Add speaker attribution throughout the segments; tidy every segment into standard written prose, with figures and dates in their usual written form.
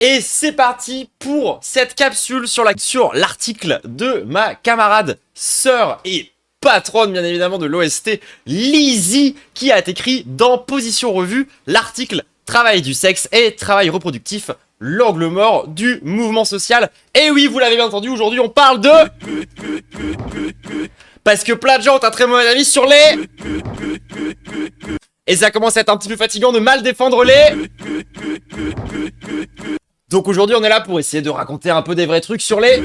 Speaker 1: Et c'est parti pour cette capsule sur l'article de ma camarade, sœur et patronne bien évidemment de l'OST, Lizzie, qui a écrit dans Position Revue l'article Travail du sexe et travail reproductif, l'angle mort du mouvement social. Et oui, vous l'avez bien entendu, aujourd'hui on parle de... Parce que plein de gens ont un très mauvais avis sur les... Et ça commence à être un petit peu fatigant de mal défendre les... Donc aujourd'hui on est là pour essayer de raconter un peu des vrais trucs sur les...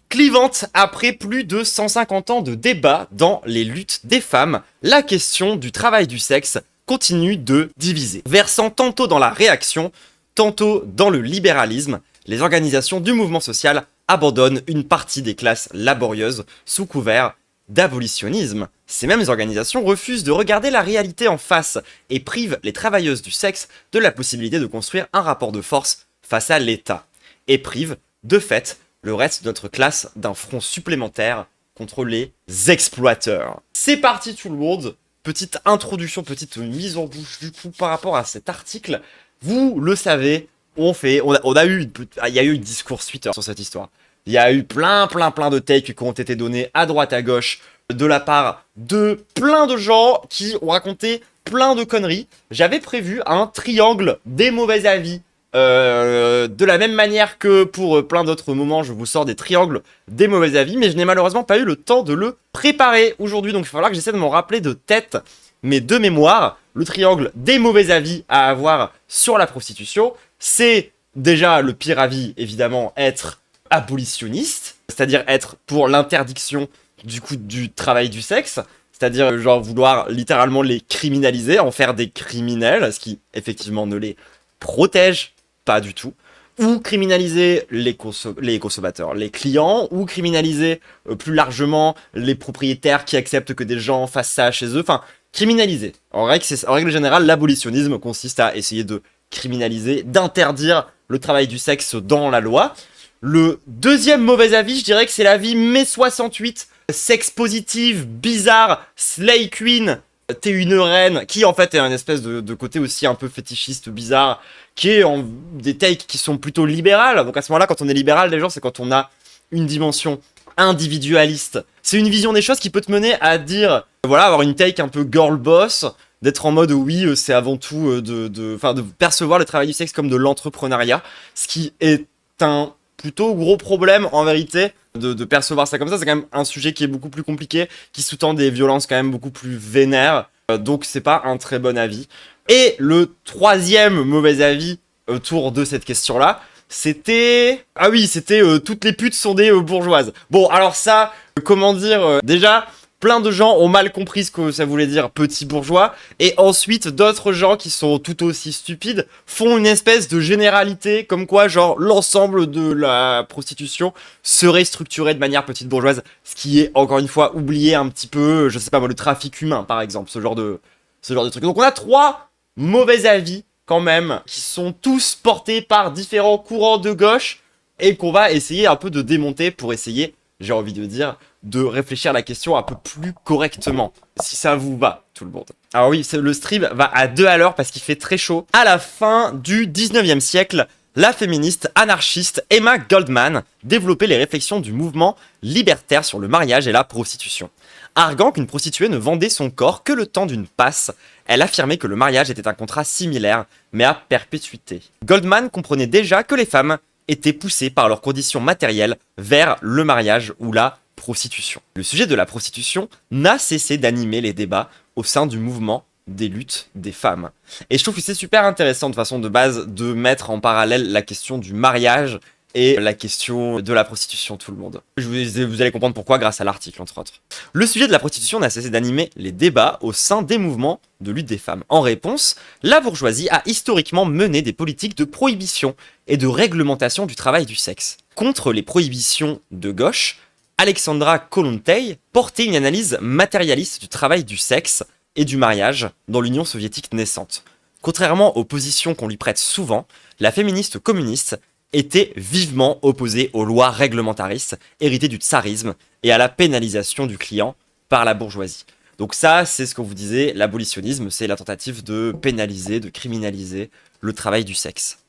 Speaker 1: Clivante. Après plus de 150 ans de débat dans les luttes des femmes, la question du travail du sexe continue de diviser. Versant tantôt dans la réaction, tantôt dans le libéralisme, les organisations du mouvement social abandonnent une partie des classes laborieuses sous couvert d'abolitionnisme. Ces mêmes organisations refusent de regarder la réalité en face et privent les travailleuses du sexe de la possibilité de construire un rapport de force face à l'État. Et privent, de fait, le reste de notre classe d'un front supplémentaire contre les exploiteurs. C'est parti tout le monde. Petite introduction, petite mise en bouche du coup par rapport à cet article. Vous le savez, il y a eu une discours Twitter sur cette histoire. Il y a eu plein de takes qui ont été donnés à droite à gauche de la part de plein de gens qui ont raconté plein de conneries. J'avais prévu un triangle des mauvais avis. De la même manière que pour plein d'autres moments, je vous sors des triangles des mauvais avis, mais je n'ai malheureusement pas eu le temps de le préparer aujourd'hui, donc il va falloir que j'essaie de m'en rappeler de tête, mais de mémoire. Le triangle des mauvais avis à avoir sur la prostitution, c'est déjà le pire avis, évidemment, être abolitionniste, c'est-à-dire être pour l'interdiction du travail du sexe, c'est-à-dire genre vouloir littéralement les criminaliser, en faire des criminels, ce qui effectivement ne les protège pas du tout, ou criminaliser les consommateurs, les clients, ou criminaliser plus largement les propriétaires qui acceptent que des gens fassent ça chez eux, enfin, criminaliser. En règle générale, l'abolitionnisme consiste à essayer de criminaliser, d'interdire le travail du sexe dans la loi. Le deuxième mauvais avis, je dirais que c'est l'avis mai 68, sexe positive, bizarre, slay queen, t'es une reine, qui en fait est un espèce de côté aussi un peu fétichiste, bizarre, qui est en des takes qui sont plutôt libérales. Donc à ce moment-là, quand on est libéral, les gens, c'est quand on a une dimension individualiste. C'est une vision des choses qui peut te mener à dire, voilà, avoir une take un peu girl boss, d'être en mode oui, c'est avant tout de percevoir le travail du sexe comme de l'entrepreneuriat, ce qui est un plutôt gros problème en vérité de percevoir ça comme ça. C'est quand même un sujet qui est beaucoup plus compliqué, qui sous-tend des violences quand même beaucoup plus vénères, donc c'est pas un très bon avis. Et le troisième mauvais avis autour de cette question-là, c'était... Ah oui, c'était toutes les putes sont des bourgeoises. Bon, alors ça, comment dire, déjà... Plein de gens ont mal compris ce que ça voulait dire petit bourgeois, et ensuite d'autres gens qui sont tout aussi stupides font une espèce de généralité comme quoi genre l'ensemble de la prostitution serait structuré de manière petite bourgeoise, ce qui est encore une fois oublié un petit peu, je sais pas moi, le trafic humain par exemple, ce genre de truc. Donc on a trois mauvais avis quand même qui sont tous portés par différents courants de gauche et qu'on va essayer un peu de démonter pour essayer, j'ai envie de dire, de réfléchir à la question un peu plus correctement, si ça vous va, tout le monde. Alors oui, le stream va à 2 à l'heure parce qu'il fait très chaud. À la fin du 19e siècle, la féministe anarchiste Emma Goldman développait les réflexions du mouvement libertaire sur le mariage et la prostitution. Arguant qu'une prostituée ne vendait son corps que le temps d'une passe, elle affirmait que le mariage était un contrat similaire, mais à perpétuité. Goldman comprenait déjà que les femmes étaient poussées par leurs conditions matérielles vers le mariage ou la prostitution. Le sujet de la prostitution n'a cessé d'animer les débats au sein du mouvement des luttes des femmes. Et je trouve que c'est super intéressant de façon de base de mettre en parallèle la question du mariage et la question de la prostitution, tout le monde. Vous allez comprendre pourquoi grâce à l'article, entre autres. Le sujet de la prostitution n'a cessé d'animer les débats au sein des mouvements de lutte des femmes. En réponse, la bourgeoisie a historiquement mené des politiques de prohibition et de réglementation du travail du sexe. Contre les prohibitions de gauche, Alexandra Kollontai portait une analyse matérialiste du travail du sexe et du mariage dans l'Union soviétique naissante. Contrairement aux positions qu'on lui prête souvent, la féministe communiste était vivement opposée aux lois réglementaristes héritées du tsarisme et à la pénalisation du client par la bourgeoisie. Donc ça, c'est ce qu'on vous disait, l'abolitionnisme, c'est la tentative de pénaliser, de criminaliser le travail du sexe.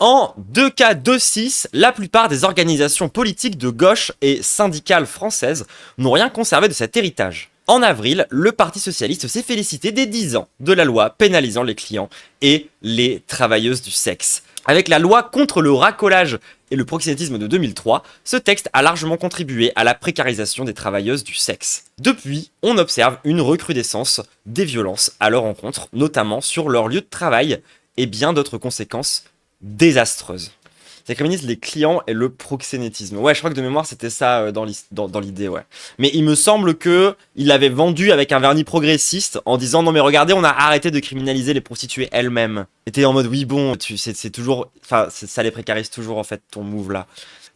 Speaker 1: En 2K26, la plupart des organisations politiques de gauche et syndicales françaises n'ont rien conservé de cet héritage. En avril, le Parti socialiste s'est félicité des 10 ans de la loi pénalisant les clients et les travailleuses du sexe. Avec la loi contre le racolage et le proxénétisme de 2003, ce texte a largement contribué à la précarisation des travailleuses du sexe. Depuis, on observe une recrudescence des violences à leur encontre, notamment sur leur lieu de travail et bien d'autres conséquences désastreuses. Ça criminalise les clients et le proxénétisme. Ouais, je crois que de mémoire, c'était ça dans l'idée, ouais. Mais il me semble que il l'avait vendu avec un vernis progressiste en disant non mais regardez, on a arrêté de criminaliser les prostituées elles-mêmes. C'était en mode oui bon, c'est toujours, enfin ça les précarise toujours en fait ton move là.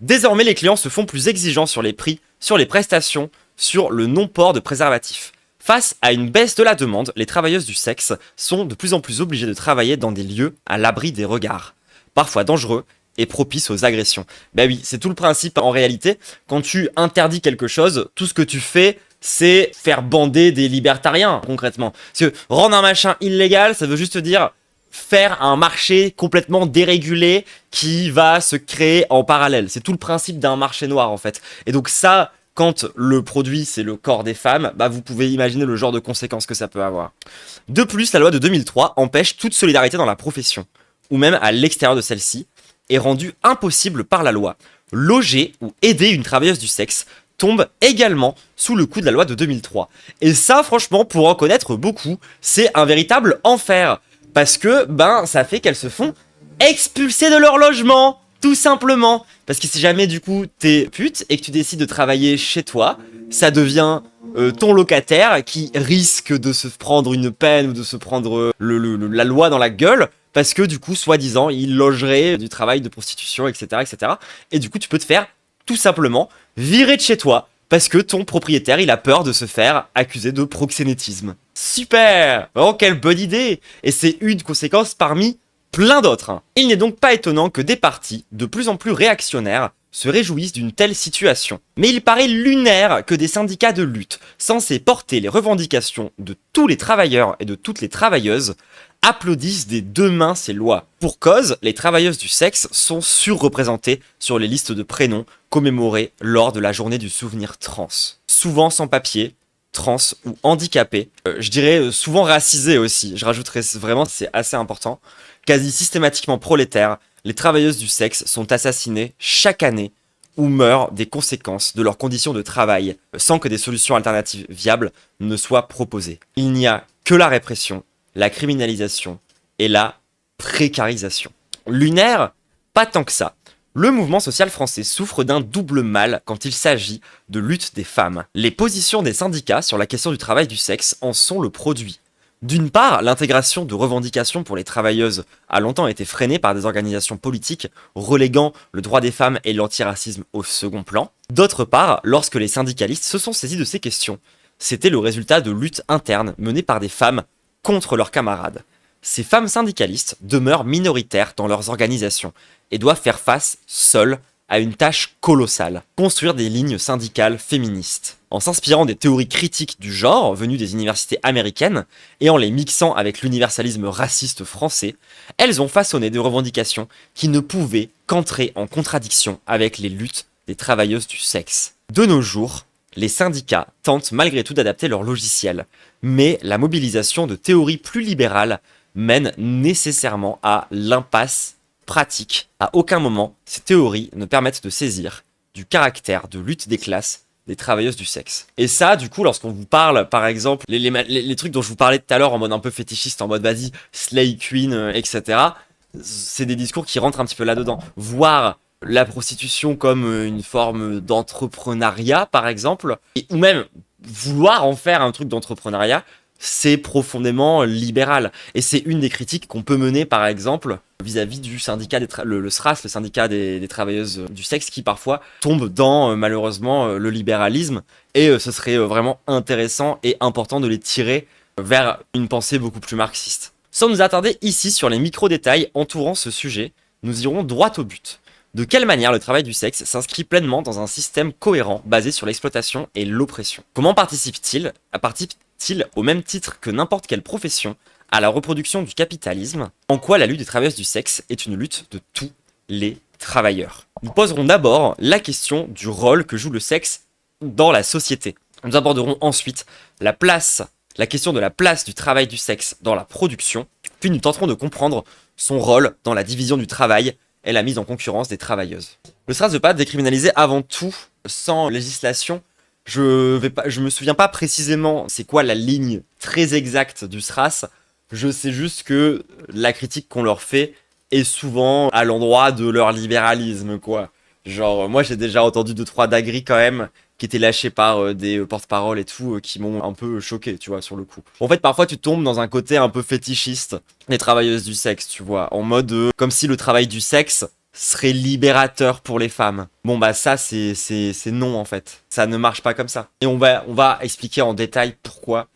Speaker 1: Désormais, les clients se font plus exigeants sur les prix, sur les prestations, sur le non-port de préservatifs. Face à une baisse de la demande, les travailleuses du sexe sont de plus en plus obligées de travailler dans des lieux à l'abri des regards, parfois dangereux et propice aux agressions. Bah oui, c'est tout le principe en réalité. Quand tu interdis quelque chose, tout ce que tu fais, c'est faire bander des libertariens, concrètement. Parce que rendre un machin illégal, ça veut juste dire faire un marché complètement dérégulé qui va se créer en parallèle. C'est tout le principe d'un marché noir, en fait. Et donc ça, quand le produit, c'est le corps des femmes, bah vous pouvez imaginer le genre de conséquences que ça peut avoir. De plus, la loi de 2003 empêche toute solidarité dans la profession, ou même à l'extérieur de celle-ci, est rendu impossible par la loi. Loger ou aider une travailleuse du sexe tombe également sous le coup de la loi de 2003. Et ça, franchement, pour en connaître beaucoup, c'est un véritable enfer. Parce que, ça fait qu'elles se font expulser de leur logement, tout simplement. Parce que si jamais, du coup, t'es pute et que tu décides de travailler chez toi, ça devient ton locataire qui risque de se prendre une peine ou de se prendre la loi dans la gueule. Parce que du coup, soi-disant, il logerait du travail de prostitution, etc., etc. Et du coup, tu peux te faire, tout simplement, virer de chez toi. Parce que ton propriétaire, il a peur de se faire accuser de proxénétisme. Super! Oh, quelle bonne idée! Et c'est une conséquence parmi plein d'autres. Il n'est donc pas étonnant que des partis, de plus en plus réactionnaires, se réjouissent d'une telle situation. Mais il paraît lunaire que des syndicats de lutte, censés porter les revendications de tous les travailleurs et de toutes les travailleuses, applaudissent des deux mains ces lois. Pour cause, les travailleuses du sexe sont surreprésentées sur les listes de prénoms commémorées lors de la journée du souvenir trans. Souvent sans papier, trans ou handicapées, je dirais souvent racisées aussi, je rajouterais vraiment, c'est assez important. Quasi systématiquement prolétaires, les travailleuses du sexe sont assassinées chaque année ou meurent des conséquences de leurs conditions de travail sans que des solutions alternatives viables ne soient proposées. Il n'y a que la répression, la criminalisation et la précarisation. Lunaire, pas tant que ça. Le mouvement social français souffre d'un double mal quand il s'agit de lutte des femmes. Les positions des syndicats sur la question du travail du sexe en sont le produit. D'une part, l'intégration de revendications pour les travailleuses a longtemps été freinée par des organisations politiques reléguant le droit des femmes et l'antiracisme au second plan. D'autre part, lorsque les syndicalistes se sont saisis de ces questions, c'était le résultat de luttes internes menées par des femmes contre leurs camarades. Ces femmes syndicalistes demeurent minoritaires dans leurs organisations et doivent faire face seules à une tâche colossale, construire des lignes syndicales féministes. En s'inspirant des théories critiques du genre venues des universités américaines et en les mixant avec l'universalisme raciste français, elles ont façonné des revendications qui ne pouvaient qu'entrer en contradiction avec les luttes des travailleuses du sexe. De nos jours, les syndicats tentent malgré tout d'adapter leur logiciel, mais la mobilisation de théories plus libérales mène nécessairement à l'impasse pratique. À aucun moment, ces théories ne permettent de saisir du caractère de lutte des classes des travailleuses du sexe. Et ça, du coup, lorsqu'on vous parle, par exemple, les trucs dont je vous parlais tout à l'heure en mode un peu fétichiste, en mode vas-y, Slay Queen, etc., c'est des discours qui rentrent un petit peu là-dedans. Voir la prostitution comme une forme d'entrepreneuriat, par exemple, ou même vouloir en faire un truc d'entrepreneuriat, c'est profondément libéral. Et c'est une des critiques qu'on peut mener, par exemple, vis-à-vis du syndicat, le SRAS, le syndicat des travailleuses du sexe, qui parfois tombe dans, malheureusement, le libéralisme. Et ce serait vraiment intéressant et important de les tirer vers une pensée beaucoup plus marxiste. Sans nous attarder ici sur les micro-détails entourant ce sujet, nous irons droit au but. De quelle manière le travail du sexe s'inscrit pleinement dans un système cohérent basé sur l'exploitation et l'oppression? Comment participe-t-il participe-t-il, au même titre que n'importe quelle profession, à la reproduction du capitalisme? En quoi la lutte des travailleuses du sexe est une lutte de tous les travailleurs? Nous poserons d'abord la question du rôle que joue le sexe dans la société. Nous aborderons ensuite la question de la place du travail du sexe dans la production, puis nous tenterons de comprendre son rôle dans la division du travail et la mise en concurrence des travailleuses. Le SRAS ne veut pas décriminaliser avant tout sans législation. Je me souviens pas précisément c'est quoi la ligne très exacte du SRAS. Je sais juste que la critique qu'on leur fait est souvent à l'endroit de leur libéralisme, quoi. Genre, moi j'ai déjà entendu 2-3 dingueries quand même qui étaient lâchées par des porte-paroles et tout, qui m'ont un peu choqué, tu vois, sur le coup. En fait, parfois tu tombes dans un côté un peu fétichiste des travailleuses du sexe, tu vois, en mode comme si le travail du sexe serait libérateur pour les femmes. Bon bah ça c'est non en fait, ça ne marche pas comme ça. Et on va expliquer en détail pourquoi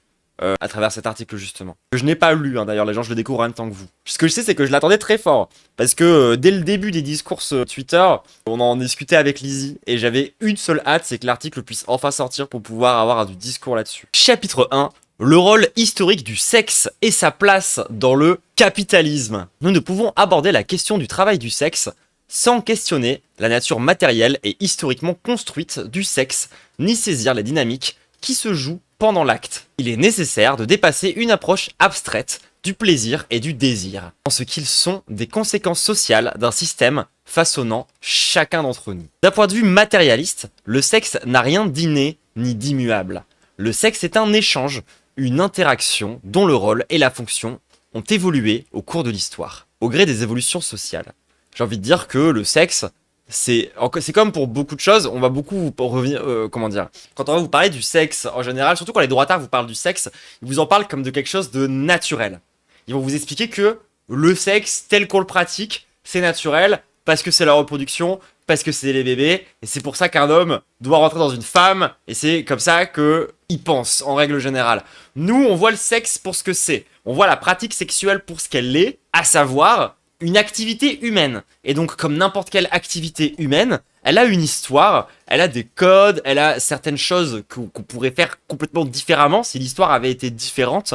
Speaker 1: à travers cet article justement. Que je n'ai pas lu, hein, d'ailleurs, les gens je le découvre en même temps que vous. Ce que je sais c'est que je l'attendais très fort, parce que dès le début des discours Twitter, on en discutait avec Lizzie, et j'avais une seule hâte, c'est que l'article puisse enfin sortir pour pouvoir avoir du discours là-dessus. Chapitre 1. Le rôle historique du sexe et sa place dans le capitalisme. Nous ne pouvons aborder la question du travail du sexe sans questionner la nature matérielle et historiquement construite du sexe, ni saisir les dynamiques qui se jouent pendant l'acte. Il est nécessaire de dépasser une approche abstraite du plaisir et du désir, en ce qu'ils sont des conséquences sociales d'un système façonnant chacun d'entre nous. D'un point de vue matérialiste, le sexe n'a rien d'inné ni d'immuable. Le sexe est un échange, une interaction dont le rôle et la fonction ont évolué au cours de l'histoire, au gré des évolutions sociales. J'ai envie de dire que le sexe, c'est comme pour beaucoup de choses, on va beaucoup revenir, comment dire, quand on va vous parler du sexe en général, surtout quand les droitards vous parlent du sexe, ils vous en parlent comme de quelque chose de naturel. Ils vont vous expliquer que le sexe tel qu'on le pratique, c'est naturel, parce que c'est la reproduction, parce que c'est les bébés, et c'est pour ça qu'un homme doit rentrer dans une femme, et c'est comme ça qu'il pense, en règle générale. Nous, on voit le sexe pour ce que c'est, on voit la pratique sexuelle pour ce qu'elle est, à savoir une activité humaine. Et donc, comme n'importe quelle activité humaine, elle a une histoire, elle a des codes, elle a certaines choses qu'on pourrait faire complètement différemment si l'histoire avait été différente.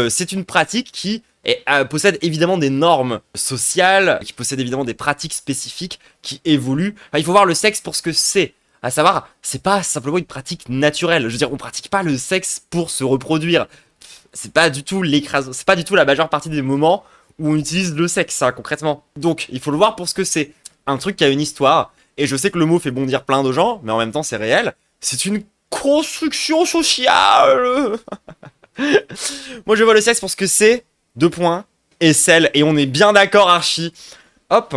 Speaker 1: C'est une pratique qui possède évidemment des normes sociales, qui possède évidemment des pratiques spécifiques qui évoluent. Enfin, il faut voir le sexe pour ce que c'est. À savoir, c'est pas simplement une pratique naturelle. Je veux dire, on pratique pas le sexe pour se reproduire. C'est pas du tout c'est pas du tout la majeure partie des moments où on utilise le sexe, hein, concrètement. Donc, il faut le voir pour ce que c'est. Un truc qui a une histoire, et je sais que le mot fait bondir plein de gens, mais en même temps, c'est réel. C'est une construction sociale. Moi, je vois le sexe pour ce que c'est, 2 points, et celle, et on est bien d'accord, Archie. Hop,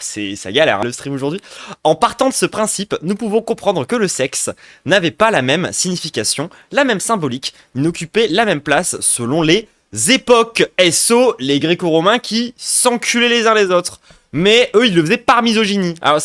Speaker 1: ça galère, hein, le stream aujourd'hui. En partant de ce principe, nous pouvons comprendre que le sexe n'avait pas la même signification, la même symbolique, ni n'occupait la même place selon les époques. SO, les gréco-romains qui s'enculaient les uns les autres. Mais eux, ils le faisaient par misogynie. Alors,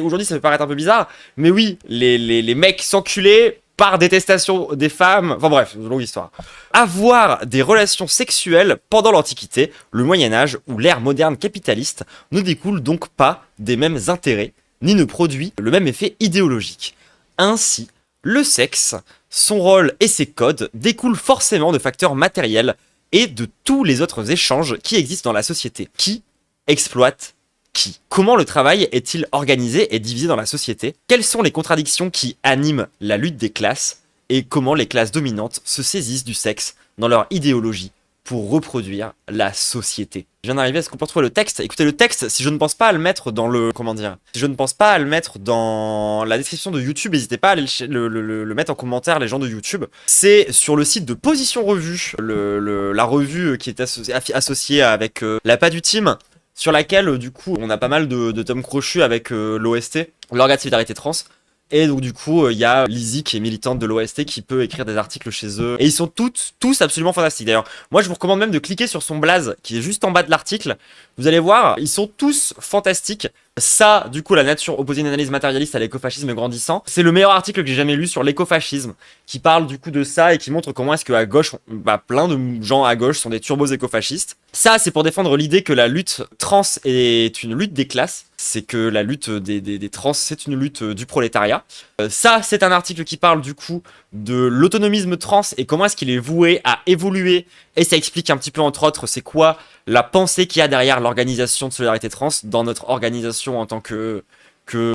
Speaker 1: aujourd'hui, ça peut paraître un peu bizarre, mais oui, les mecs s'enculaient par détestation des femmes. Enfin bref, longue histoire. Avoir des relations sexuelles pendant l'Antiquité, le Moyen-Âge ou l'ère moderne capitaliste ne découle donc pas des mêmes intérêts, ni ne produit le même effet idéologique. Ainsi, le sexe, son rôle et ses codes découlent forcément de facteurs matériels et de tous les autres échanges qui existent dans la société. Qui exploite qui? Comment le travail est-il organisé et divisé dans la société? Quelles sont les contradictions qui animent la lutte des classes? Et comment les classes dominantes se saisissent du sexe dans leur idéologie pour reproduire la société? Je viens d'arriver à ce qu'on peut retrouver le texte. Écoutez, le texte, si je ne pense pas à le mettre dans le... Comment dire? Si je ne pense pas à le mettre dans la description de YouTube, n'hésitez pas à aller le mettre en commentaire, les gens de YouTube. C'est sur le site de Position Revue, la revue qui est associée avec la Pas du Team, sur laquelle, du coup, on a pas mal de tomes crochus avec l'OST, l'organe de solidarité trans. Et donc, du coup, il y a Lizzie qui est militante de l'OST qui peut écrire des articles chez eux. Et ils sont tous absolument fantastiques. D'ailleurs, moi, je vous recommande même de cliquer sur son blaze qui est juste en bas de l'article. Vous allez voir, ils sont tous fantastiques. Ça, du coup, la nature opposée une analyse matérialiste à l'écofascisme grandissant. C'est le meilleur article que j'ai jamais lu sur l'écofascisme, qui parle du coup de ça et qui montre comment est-ce qu'à gauche, plein de gens à gauche sont des turbos écofascistes. Ça, c'est pour défendre l'idée que la lutte trans est une lutte des classes. C'est que la lutte des trans, c'est une lutte du prolétariat. Ça, c'est un article qui parle du coup de l'autonomisme trans et comment est-ce qu'il est voué à évoluer. Et ça explique un petit peu, entre autres, c'est quoi la pensée qu'il y a derrière l'organisation de solidarité trans dans notre organisation en tant que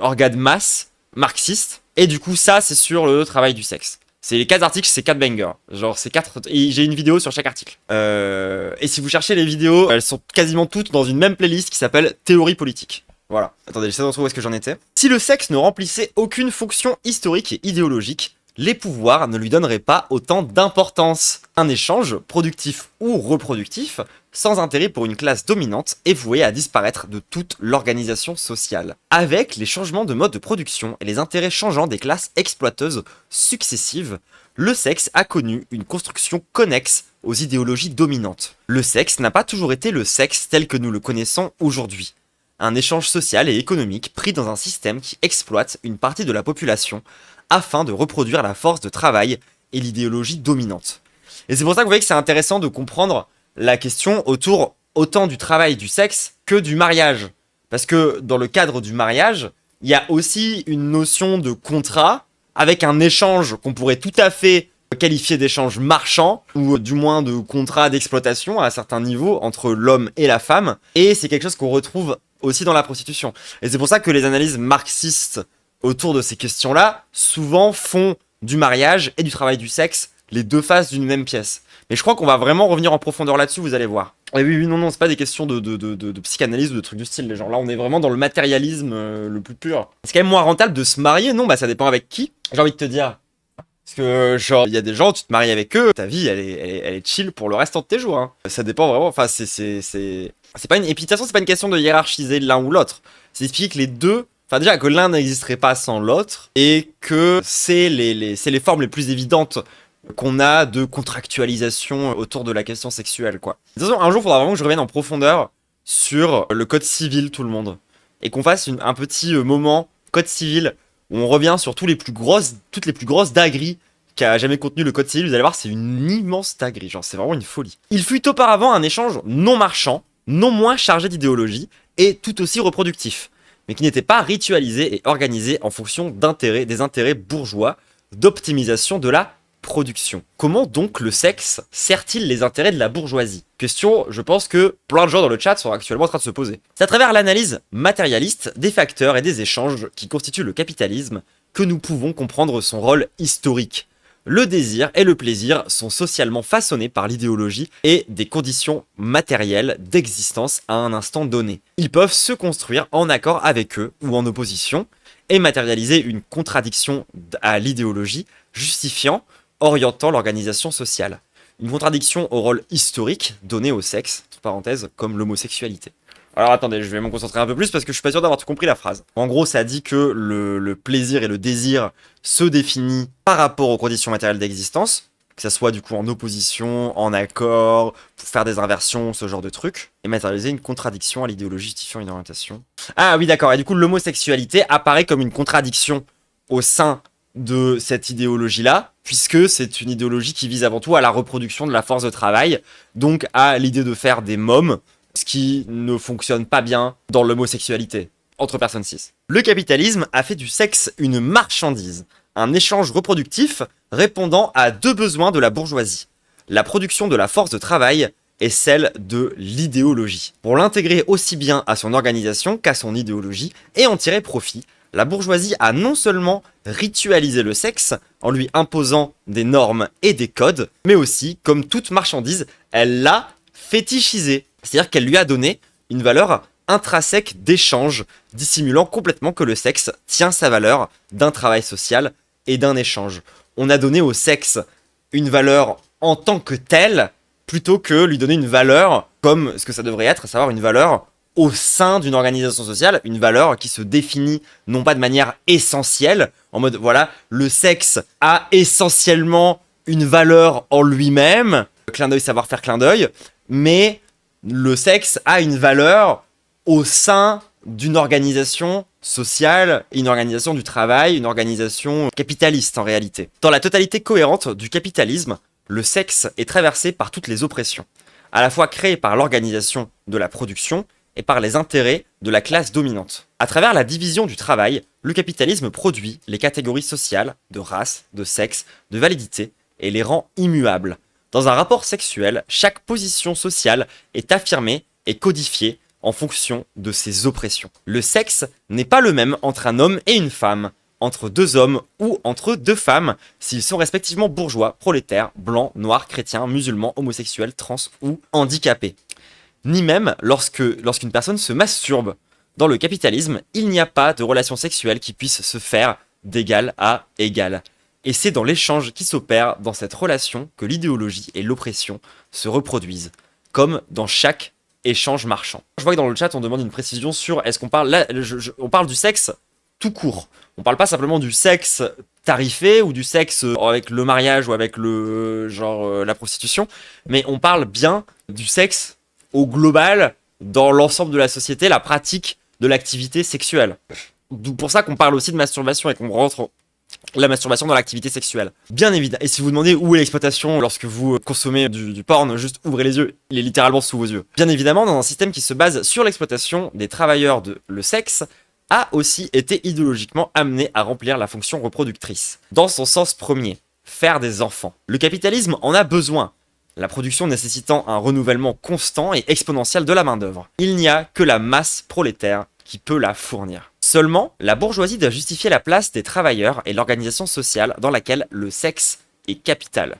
Speaker 1: organe masse marxiste. Et du coup, ça, c'est sur le travail du sexe. C'est les 4 articles, c'est 4 bangers. Genre, c'est 4... Et j'ai une vidéo sur chaque article. Et si vous cherchez les vidéos, elles sont quasiment toutes dans une même playlist qui s'appelle Théorie politique. Voilà. Attendez, j'essaie de retrouver où est-ce que j'en étais. Si le sexe ne remplissait aucune fonction historique et idéologique, les pouvoirs ne lui donneraient pas autant d'importance. Un échange, productif ou reproductif, sans intérêt pour une classe dominante, est voué à disparaître de toute l'organisation sociale. Avec les changements de mode de production et les intérêts changeants des classes exploiteuses successives, le sexe a connu une construction connexe aux idéologies dominantes. Le sexe n'a pas toujours été le sexe tel que nous le connaissons aujourd'hui. Un échange social et économique pris dans un système qui exploite une partie de la population afin de reproduire la force de travail et l'idéologie dominante. Et c'est pour ça que vous voyez que c'est intéressant de comprendre la question autour autant du travail du sexe que du mariage. Parce que dans le cadre du mariage, il y a aussi une notion de contrat avec un échange qu'on pourrait tout à fait qualifié d'échange marchand, ou du moins de contrat d'exploitation à un certain niveau entre l'homme et la femme, et c'est quelque chose qu'on retrouve aussi dans la prostitution. Et c'est pour ça que les analyses marxistes autour de ces questions-là, souvent font du mariage et du travail du sexe les deux faces d'une même pièce. Mais je crois qu'on va vraiment revenir en profondeur là-dessus, vous allez voir. Et oui, non, c'est pas des questions de psychanalyse ou de trucs du style, les gens. Là, on est vraiment dans le matérialisme le plus pur. C'est quand même moins rentable de se marier, non? Bah ça dépend avec qui. J'ai envie de te dire. Parce que, genre, il y a des gens, tu te maries avec eux, ta vie, elle est chill pour le restant de tes jours. Hein. Ça dépend vraiment, enfin, c'est pas une... Et puis, de toute façon, c'est pas une question de hiérarchiser l'un ou l'autre. C'est d'expliquer que les deux... Enfin, déjà, que l'un n'existerait pas sans l'autre, et que c'est les formes les plus évidentes qu'on a de contractualisation autour de la question sexuelle, quoi. De toute façon, un jour, il faudra vraiment que je revienne en profondeur sur le code civil, tout le monde. Et qu'on fasse un petit moment code civil où on revient sur toutes les plus grosses dingueries qu'a jamais contenu le code civil. Vous allez voir, c'est une immense dinguerie, genre c'est vraiment une folie. Il fut auparavant un échange non marchand, non moins chargé d'idéologie, et tout aussi reproductif, mais qui n'était pas ritualisé et organisé en fonction des intérêts bourgeois d'optimisation de la production. Comment donc le sexe sert-il les intérêts de la bourgeoisie? Question, je pense que plein de gens dans le chat sont actuellement en train de se poser. C'est à travers l'analyse matérialiste des facteurs et des échanges qui constituent le capitalisme que nous pouvons comprendre son rôle historique. Le désir et le plaisir sont socialement façonnés par l'idéologie et des conditions matérielles d'existence à un instant donné. Ils peuvent se construire en accord avec eux ou en opposition et matérialiser une contradiction à l'idéologie, justifiant orientant l'organisation sociale. Une contradiction au rôle historique donné au sexe, entre parenthèses, comme l'homosexualité. Alors attendez, je vais me concentrer un peu plus parce que je suis pas sûr d'avoir tout compris la phrase. En gros, ça dit que le plaisir et le désir se définissent par rapport aux conditions matérielles d'existence, que ça soit du coup en opposition, en accord, pour faire des inversions, ce genre de trucs, et matérialiser une contradiction à l'idéologie justifiant une orientation. Ah oui, d'accord, et du coup l'homosexualité apparaît comme une contradiction au sein de cette idéologie-là, puisque c'est une idéologie qui vise avant tout à la reproduction de la force de travail, donc à l'idée de faire des mômes, ce qui ne fonctionne pas bien dans l'homosexualité, entre personnes cis. Le capitalisme a fait du sexe une marchandise, un échange reproductif répondant à deux besoins de la bourgeoisie, la production de la force de travail et celle de l'idéologie. Pour l'intégrer aussi bien à son organisation qu'à son idéologie et en tirer profit, la bourgeoisie a non seulement ritualisé le sexe en lui imposant des normes et des codes, mais aussi, comme toute marchandise, elle l'a fétichisé. C'est-à-dire qu'elle lui a donné une valeur intrinsèque d'échange, dissimulant complètement que le sexe tient sa valeur d'un travail social et d'un échange. On a donné au sexe une valeur en tant que telle, plutôt que lui donner une valeur comme ce que ça devrait être, à savoir une valeur au sein d'une organisation sociale, une valeur qui se définit non pas de manière essentielle, en mode voilà, le sexe a essentiellement une valeur en lui-même, clin d'œil, savoir faire clin d'œil, mais le sexe a une valeur au sein d'une organisation sociale, une organisation du travail, une organisation capitaliste en réalité. Dans la totalité cohérente du capitalisme, le sexe est traversé par toutes les oppressions, à la fois créées par l'organisation de la production et par les intérêts de la classe dominante. À travers la division du travail, le capitalisme produit les catégories sociales, de race, de sexe, de validité, et les rend immuables. Dans un rapport sexuel, chaque position sociale est affirmée et codifiée en fonction de ses oppressions. Le sexe n'est pas le même entre un homme et une femme, entre deux hommes ou entre deux femmes, s'ils sont respectivement bourgeois, prolétaires, blancs, noirs, chrétiens, musulmans, homosexuels, trans ou handicapés. Ni même lorsqu'une personne se masturbe. Dans le capitalisme, il n'y a pas de relation sexuelle qui puisse se faire d'égal à égal. Et c'est dans l'échange qui s'opère dans cette relation que l'idéologie et l'oppression se reproduisent, comme dans chaque échange marchand. Je vois que dans le chat, on demande une précision sur est-ce qu'on parle là, on parle du sexe tout court. On parle pas simplement du sexe tarifé ou du sexe avec le mariage ou avec le la prostitution, mais on parle bien du sexe au global dans l'ensemble de la société, la pratique de l'activité sexuelle. D'où pour ça qu'on parle aussi de masturbation et qu'on rentre la masturbation dans l'activité sexuelle. Bien évidemment. Et si vous demandez où est l'exploitation lorsque vous consommez du porn, juste ouvrez les yeux, il est littéralement sous vos yeux. Bien évidemment, dans un système qui se base sur l'exploitation des travailleurs le sexe, a aussi été idéologiquement amené à remplir la fonction reproductrice. Dans son sens premier, faire des enfants. Le capitalisme en a besoin, la production nécessitant un renouvellement constant et exponentiel de la main-d'œuvre. Il n'y a que la masse prolétaire qui peut la fournir. Seulement, la bourgeoisie doit justifier la place des travailleurs et l'organisation sociale dans laquelle le sexe est capital.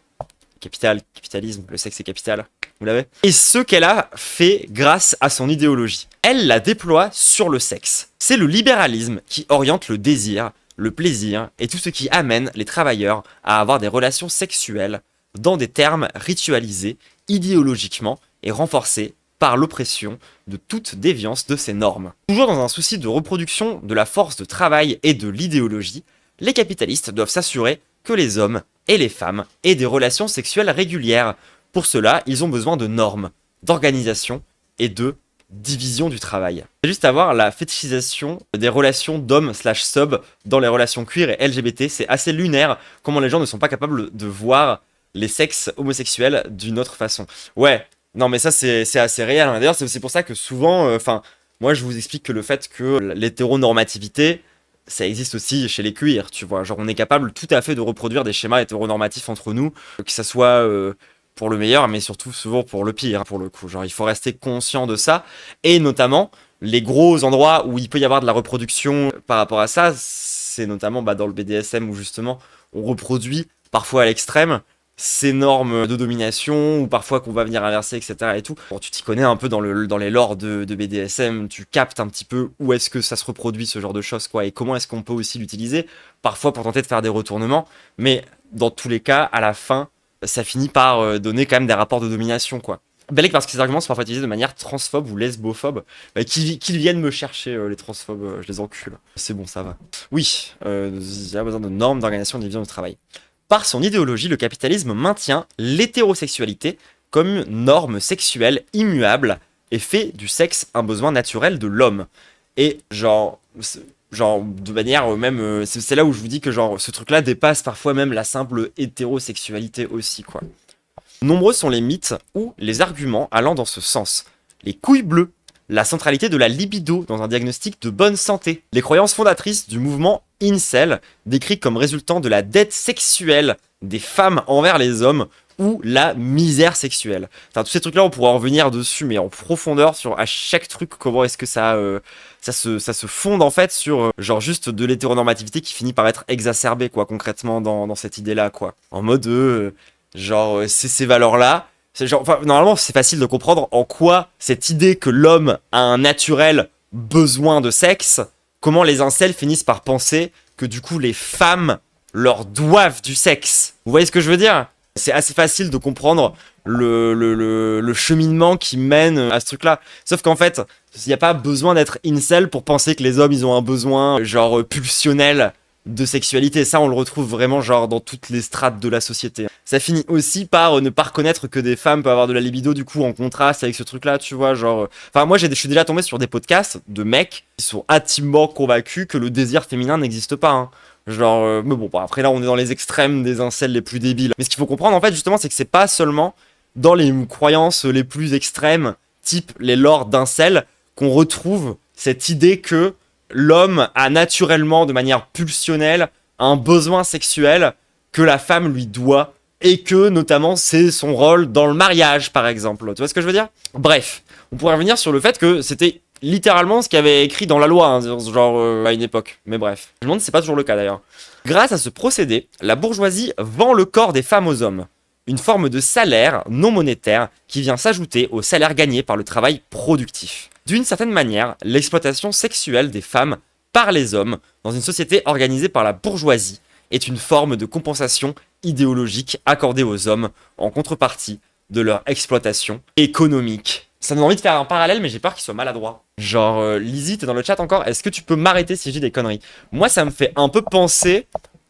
Speaker 1: Capitalisme, le sexe est capital, vous l'avez ? Et ce qu'elle a fait grâce à son idéologie. Elle la déploie sur le sexe. C'est le libéralisme qui oriente le désir, le plaisir et tout ce qui amène les travailleurs à avoir des relations sexuelles dans des termes ritualisés, idéologiquement et renforcés par l'oppression de toute déviance de ces normes. Toujours dans un souci de reproduction de la force de travail et de l'idéologie, les capitalistes doivent s'assurer que les hommes et les femmes aient des relations sexuelles régulières. Pour cela, ils ont besoin de normes, d'organisation et de division du travail. C'est juste à voir la fétichisation des relations d'hommes/sub dans les relations queer et LGBT. C'est assez lunaire comment les gens ne sont pas capables de voir les sexes homosexuels d'une autre façon. Ouais, non mais ça c'est assez réel. D'ailleurs c'est aussi pour ça que souvent, moi je vous explique que le fait que l'hétéronormativité, ça existe aussi chez les queers, tu vois. Genre on est capable tout à fait de reproduire des schémas hétéronormatifs entre nous, que ça soit pour le meilleur, mais surtout souvent pour le pire, pour le coup. Genre il faut rester conscient de ça, et notamment les gros endroits où il peut y avoir de la reproduction par rapport à ça, c'est notamment dans le BDSM où justement on reproduit parfois à l'extrême ces normes de domination, ou parfois qu'on va venir inverser, etc. et tout. Bon, tu t'y connais un peu dans les lores de BDSM, tu captes un petit peu où est-ce que ça se reproduit, ce genre de choses, quoi, et comment est-ce qu'on peut aussi l'utiliser, parfois pour tenter de faire des retournements, mais dans tous les cas, à la fin, ça finit par donner quand même des rapports de domination, quoi. Belek parce que ces arguments sont parfois utilisés de manière transphobe ou lesbophobe. Qu'ils viennent me chercher, les transphobes, je les encule. C'est bon, ça va. Oui, il y a besoin de normes d'organisation et de division du travail. Par son idéologie, le capitalisme maintient l'hétérosexualité comme une norme sexuelle immuable et fait du sexe un besoin naturel de l'homme. Et genre de manière même, c'est là où je vous dis que ce truc-là dépasse parfois même la simple hétérosexualité aussi, quoi. Nombreux sont les mythes ou les arguments allant dans ce sens. Les couilles bleues, la centralité de la libido dans un diagnostic de bonne santé, les croyances fondatrices du mouvement incel, décrit comme résultant de la dette sexuelle des femmes envers les hommes, ou la misère sexuelle. Enfin, tous ces trucs-là, on pourra en revenir dessus, mais en profondeur sur à chaque truc, comment est-ce que ça se fonde en fait sur genre juste de l'hétéronormativité qui finit par être exacerbée, quoi, concrètement dans cette idée-là, quoi. En mode c'est ces valeurs-là. Normalement, c'est facile de comprendre en quoi cette idée que l'homme a un naturel besoin de sexe, comment les incels finissent par penser que du coup les femmes leur doivent du sexe. Vous voyez ce que je veux dire ? C'est assez facile de comprendre le cheminement qui mène à ce truc-là. Sauf qu'en fait, il n'y a pas besoin d'être incel pour penser que les hommes, ils ont un besoin pulsionnel de sexualité. Ça, on le retrouve vraiment dans toutes les strates de la société. Ça finit aussi par ne pas reconnaître que des femmes peuvent avoir de la libido, du coup, en contraste avec ce truc-là, tu vois, moi, je suis déjà tombé sur des podcasts de mecs qui sont intimement convaincus que le désir féminin n'existe pas, hein. Mais bon, après là, on est dans les extrêmes des incels les plus débiles. Mais ce qu'il faut comprendre, en fait, justement, c'est que c'est pas seulement dans les croyances les plus extrêmes, type les lores d'incels, qu'on retrouve cette idée que l'homme a naturellement, de manière pulsionnelle, un besoin sexuel que la femme lui doit, et que, notamment, c'est son rôle dans le mariage, par exemple. Tu vois ce que je veux dire? Bref, on pourrait revenir sur le fait que c'était littéralement ce qu'il y avait écrit dans la loi, hein, genre à une époque. Mais bref, je me demande si c'est pas toujours le cas d'ailleurs. Grâce à ce procédé, la bourgeoisie vend le corps des femmes aux hommes. Une forme de salaire non monétaire qui vient s'ajouter au salaire gagné par le travail productif. D'une certaine manière, l'exploitation sexuelle des femmes par les hommes dans une société organisée par la bourgeoisie est une forme de compensation idéologique accordée aux hommes en contrepartie de leur exploitation économique. Ça me donne envie de faire un parallèle, mais j'ai peur qu'il soit maladroit. Genre, Lizzie, t'es dans le chat encore, est-ce que tu peux m'arrêter si je dis des conneries? Moi, ça me fait un peu penser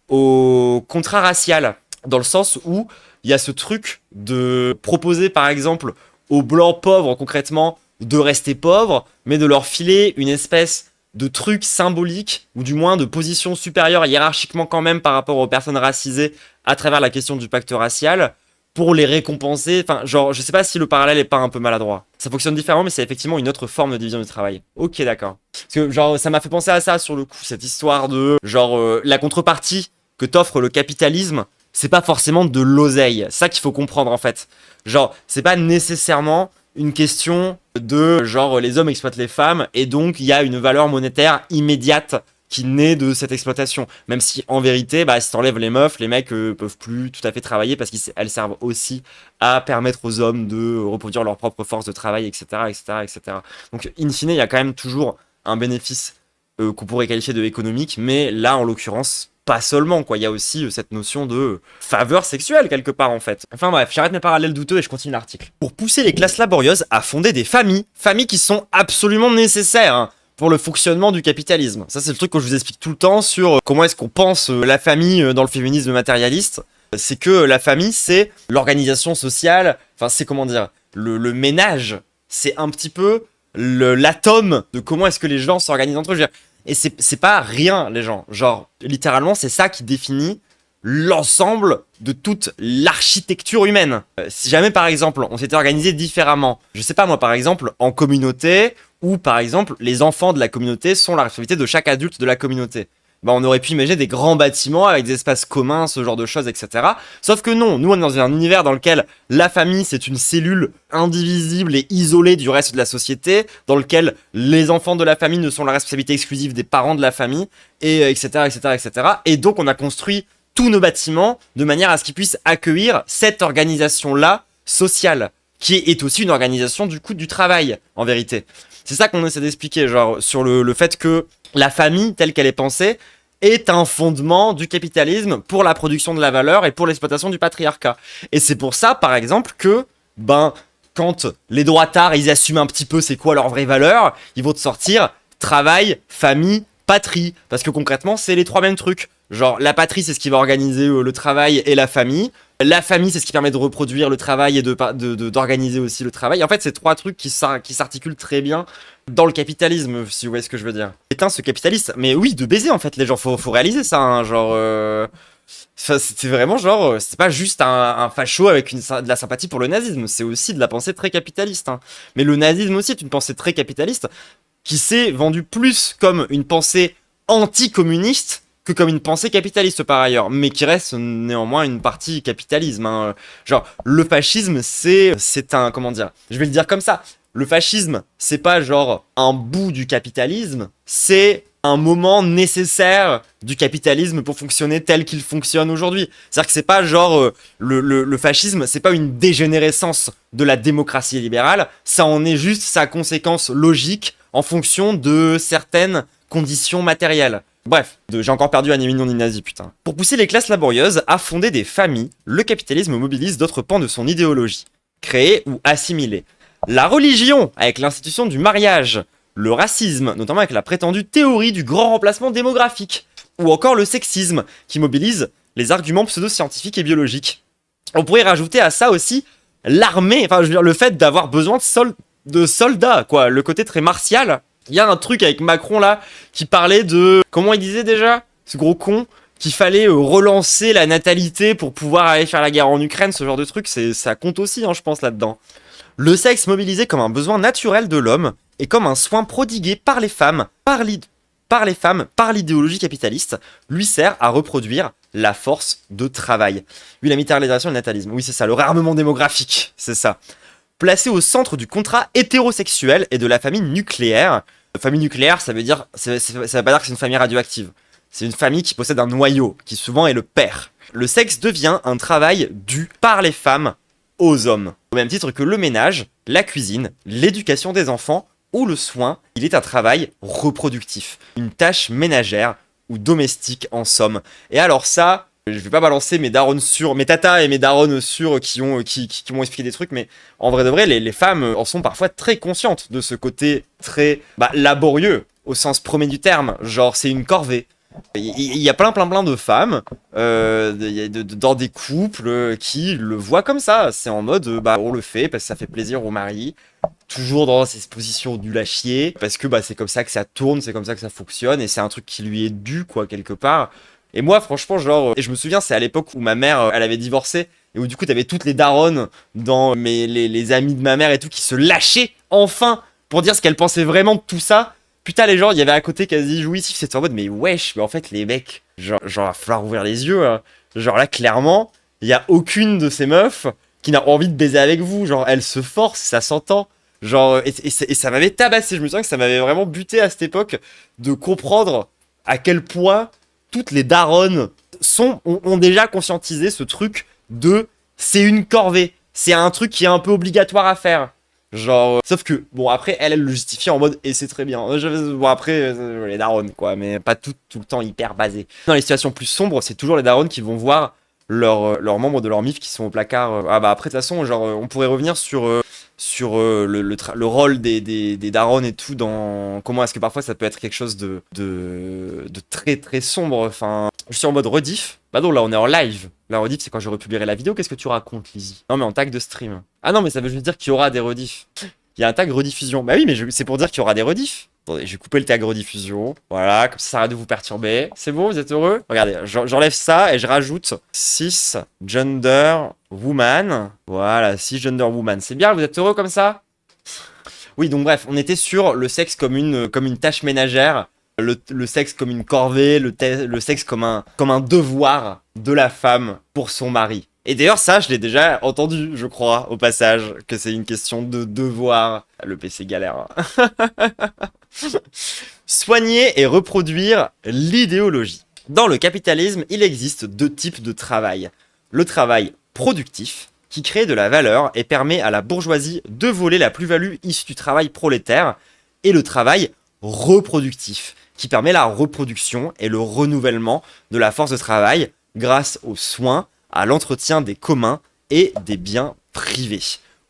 Speaker 1: au contrat racial, dans le sens où il y a ce truc de proposer, par exemple, aux blancs pauvres, concrètement, de rester pauvres, mais de leur filer une espèce de truc symbolique, ou du moins de position supérieure hiérarchiquement quand même par rapport aux personnes racisées à travers la question du pacte racial, pour les récompenser. Enfin, genre, je sais pas si le parallèle est pas un peu maladroit. Ça fonctionne différemment, mais c'est effectivement une autre forme de division du travail. Ok, d'accord. Parce que, genre, ça m'a fait penser à ça, sur le coup, cette histoire de, genre, la contrepartie que t'offre le capitalisme, c'est pas forcément de l'oseille. C'est ça qu'il faut comprendre, en fait. Genre, c'est pas nécessairement une question de, genre, les hommes exploitent les femmes, et donc, il y a une valeur monétaire immédiate qui naît de cette exploitation. Même si, en vérité, bah, si t'enlèves les meufs, les mecs peuvent plus tout à fait travailler parce qu'elles servent aussi à permettre aux hommes de reproduire leur propre force de travail, etc., etc., etc. Donc, in fine, il y a quand même toujours un bénéfice qu'on pourrait qualifier de économique, mais là, en l'occurrence, pas seulement, quoi. Il y a aussi cette notion de faveur sexuelle, quelque part, en fait. Enfin bref, j'arrête mes parallèles douteux et je continue l'article. Pour pousser les classes laborieuses à fonder des familles qui sont absolument nécessaires, hein, pour le fonctionnement du capitalisme. Ça, c'est le truc que je vous explique tout le temps sur comment est-ce qu'on pense la famille dans le féminisme matérialiste. C'est que la famille, c'est l'organisation sociale, enfin, c'est comment dire, le ménage. C'est un petit peu l'atome de comment est-ce que les gens s'organisent entre eux. Je veux dire, et c'est pas rien, les gens. Genre, littéralement, c'est ça qui définit l'ensemble de toute l'architecture humaine. Si jamais, par exemple, on s'était organisé différemment, je sais pas moi, par exemple, en communauté, ou par exemple, les enfants de la communauté sont la responsabilité de chaque adulte de la communauté. Bah, on aurait pu imaginer des grands bâtiments avec des espaces communs, ce genre de choses, etc. Sauf que non, nous on est dans un univers dans lequel la famille c'est une cellule indivisible et isolée du reste de la société, dans lequel les enfants de la famille ne sont la responsabilité exclusive des parents de la famille, et etc., etc., etc. Et donc on a construit tous nos bâtiments de manière à ce qu'ils puissent accueillir cette organisation-là sociale, qui est aussi une organisation du coup du travail, en vérité. C'est ça qu'on essaie d'expliquer, genre, sur le fait que la famille, telle qu'elle est pensée, est un fondement du capitalisme pour la production de la valeur et pour l'exploitation du patriarcat. Et c'est pour ça, par exemple, que, quand les droitards, ils assument un petit peu c'est quoi leur vraie valeur, ils vont te sortir travail, famille, patrie. Parce que concrètement, c'est les trois mêmes trucs. Genre, la patrie, c'est ce qui va organiser le travail et la famille. La famille, c'est ce qui permet de reproduire le travail et d'organiser aussi le travail. En fait, c'est trois trucs qui s'articulent très bien dans le capitalisme, si vous voyez ce que je veux dire. Éteint ce capitaliste, mais oui, de baiser en fait, les gens, faut réaliser ça, hein, genre... c'était vraiment genre, c'est pas juste un facho avec de la sympathie pour le nazisme, c'est aussi de la pensée très capitaliste. Hein. Mais le nazisme aussi est une pensée très capitaliste qui s'est vendue plus comme une pensée anticommuniste que comme une pensée capitaliste par ailleurs, mais qui reste néanmoins une partie capitalisme. Hein. Genre, le fascisme, c'est un... Comment dire? Je vais le dire comme ça. Le fascisme, c'est pas genre un bout du capitalisme, c'est un moment nécessaire du capitalisme pour fonctionner tel qu'il fonctionne aujourd'hui. C'est-à-dire que c'est pas genre... le fascisme, c'est pas une dégénérescence de la démocratie libérale, ça en est juste sa conséquence logique en fonction de certaines conditions matérielles. Bref, j'ai encore perdu un ni non ni nazi, putain. Pour pousser les classes laborieuses à fonder des familles, le capitalisme mobilise d'autres pans de son idéologie. Créer ou assimiler. La religion, avec l'institution du mariage. Le racisme, notamment avec la prétendue théorie du grand remplacement démographique. Ou encore le sexisme, qui mobilise les arguments pseudo-scientifiques et biologiques. On pourrait rajouter à ça aussi l'armée, enfin je veux dire le fait d'avoir besoin de soldats, quoi. Le côté très martial. Il y a un truc avec Macron là qui parlait de... Comment il disait déjà? Ce gros con, qu'il fallait relancer la natalité pour pouvoir aller faire la guerre en Ukraine, ce genre de truc, ça compte aussi, hein, je pense, là-dedans. Le sexe mobilisé comme un besoin naturel de l'homme et comme un soin prodigué par les femmes, par l'idéologie capitaliste, lui sert à reproduire la force de travail. Oui, la militarisation et le natalisme. Oui, c'est ça, le réarmement démographique, c'est ça. Placé au centre du contrat hétérosexuel et de la famille nucléaire. Famille nucléaire, ça veut pas dire que c'est une famille radioactive. C'est une famille qui possède un noyau, qui souvent est le père. Le sexe devient un travail dû par les femmes aux hommes. Au même titre que le ménage, la cuisine, l'éducation des enfants ou le soin, il est un travail reproductif. Une tâche ménagère ou domestique en somme. Et alors ça, je vais pas balancer mes darons sûrs, mes tatas et mes darons sûrs qui m'ont expliqué des trucs, mais en vrai de vrai, les femmes en sont parfois très conscientes de ce côté très laborieux, au sens premier du terme. Genre, c'est une corvée. Il y a plein de femmes dans des couples qui le voient comme ça. C'est en mode, on le fait parce que ça fait plaisir au mari. Toujours dans ces positions nul à chier. Parce que c'est comme ça que ça tourne, c'est comme ça que ça fonctionne. Et c'est un truc qui lui est dû, quoi, quelque part. Et moi, franchement, et je me souviens, c'est à l'époque où ma mère, elle avait divorcé. Et où du coup, t'avais toutes les daronnes dans les amis de ma mère et tout qui se lâchaient enfin pour dire ce qu'elles pensaient vraiment de tout ça. Putain, les gens, il y avait à côté quasi jouissif, c'était en mode, mais wesh, mais en fait, les mecs, genre va falloir ouvrir les yeux, hein. Genre là, clairement, il y a aucune de ces meufs qui n'a envie de baiser avec vous, genre, elle se force, ça s'entend, genre, et ça m'avait tabassé, je me souviens que ça m'avait vraiment buté à cette époque de comprendre à quel point toutes les daronnes ont déjà conscientisé ce truc c'est une corvée, c'est un truc qui est un peu obligatoire à faire. Genre, sauf que, bon, après, elle le justifie en mode, et c'est très bien. Bon, après, les darons, quoi, mais pas tout le temps hyper basé. Dans les situations plus sombres, c'est toujours les darons qui vont voir leurs membres de leur MIF qui sont au placard. Après, de toute façon, genre, on pourrait revenir sur le rôle des darons et tout, dans comment est-ce que parfois ça peut être quelque chose de très très sombre. Enfin, je suis en mode rediff. Bah non, là on est en live. La rediff, c'est quand je republierai la vidéo. Qu'est-ce que tu racontes, Lizzie? Non, mais en tag de stream. Ah non, mais ça veut juste dire qu'il y aura des rediffs. Il y a un tag rediffusion. Bah oui, mais c'est pour dire qu'il y aura des rediffs. Attendez, je vais couper le tag rediffusion. Voilà, comme ça arrête de vous perturber. C'est bon, vous êtes heureux? Regardez, j'enlève ça et je rajoute 6 gender woman. Voilà, 6 gender woman. C'est bien, vous êtes heureux comme ça? Oui, donc bref, on était sur le sexe comme une tâche ménagère. Le sexe comme une corvée, le sexe comme un devoir de la femme pour son mari. Et d'ailleurs, ça, je l'ai déjà entendu, je crois, au passage, que c'est une question de devoir. Le PC galère. Soigner et reproduire l'idéologie. Dans le capitalisme, il existe 2 types de travail. Le travail productif, qui crée de la valeur et permet à la bourgeoisie de voler la plus-value issue du travail prolétaire, et le travail reproductif, qui permet la reproduction et le renouvellement de la force de travail grâce aux soins, à l'entretien des communs et des biens privés,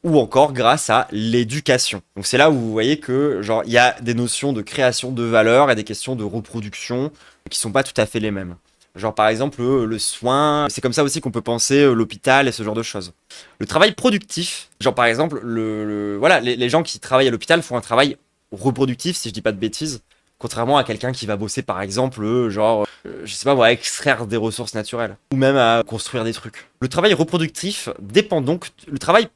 Speaker 1: ou encore grâce à l'éducation. Donc c'est là où vous voyez que genre il y a des notions de création de valeur et des questions de reproduction qui sont pas tout à fait les mêmes. Genre par exemple le soin, c'est comme ça aussi qu'on peut penser l'hôpital et ce genre de choses. Le travail productif, genre par exemple voilà, les gens qui travaillent à l'hôpital font un travail reproductif si je dis pas de bêtises. Contrairement à quelqu'un qui va bosser par exemple, je sais pas moi, extraire des ressources naturelles. Ou même à construire des trucs. Le travail productif dépend donc du travail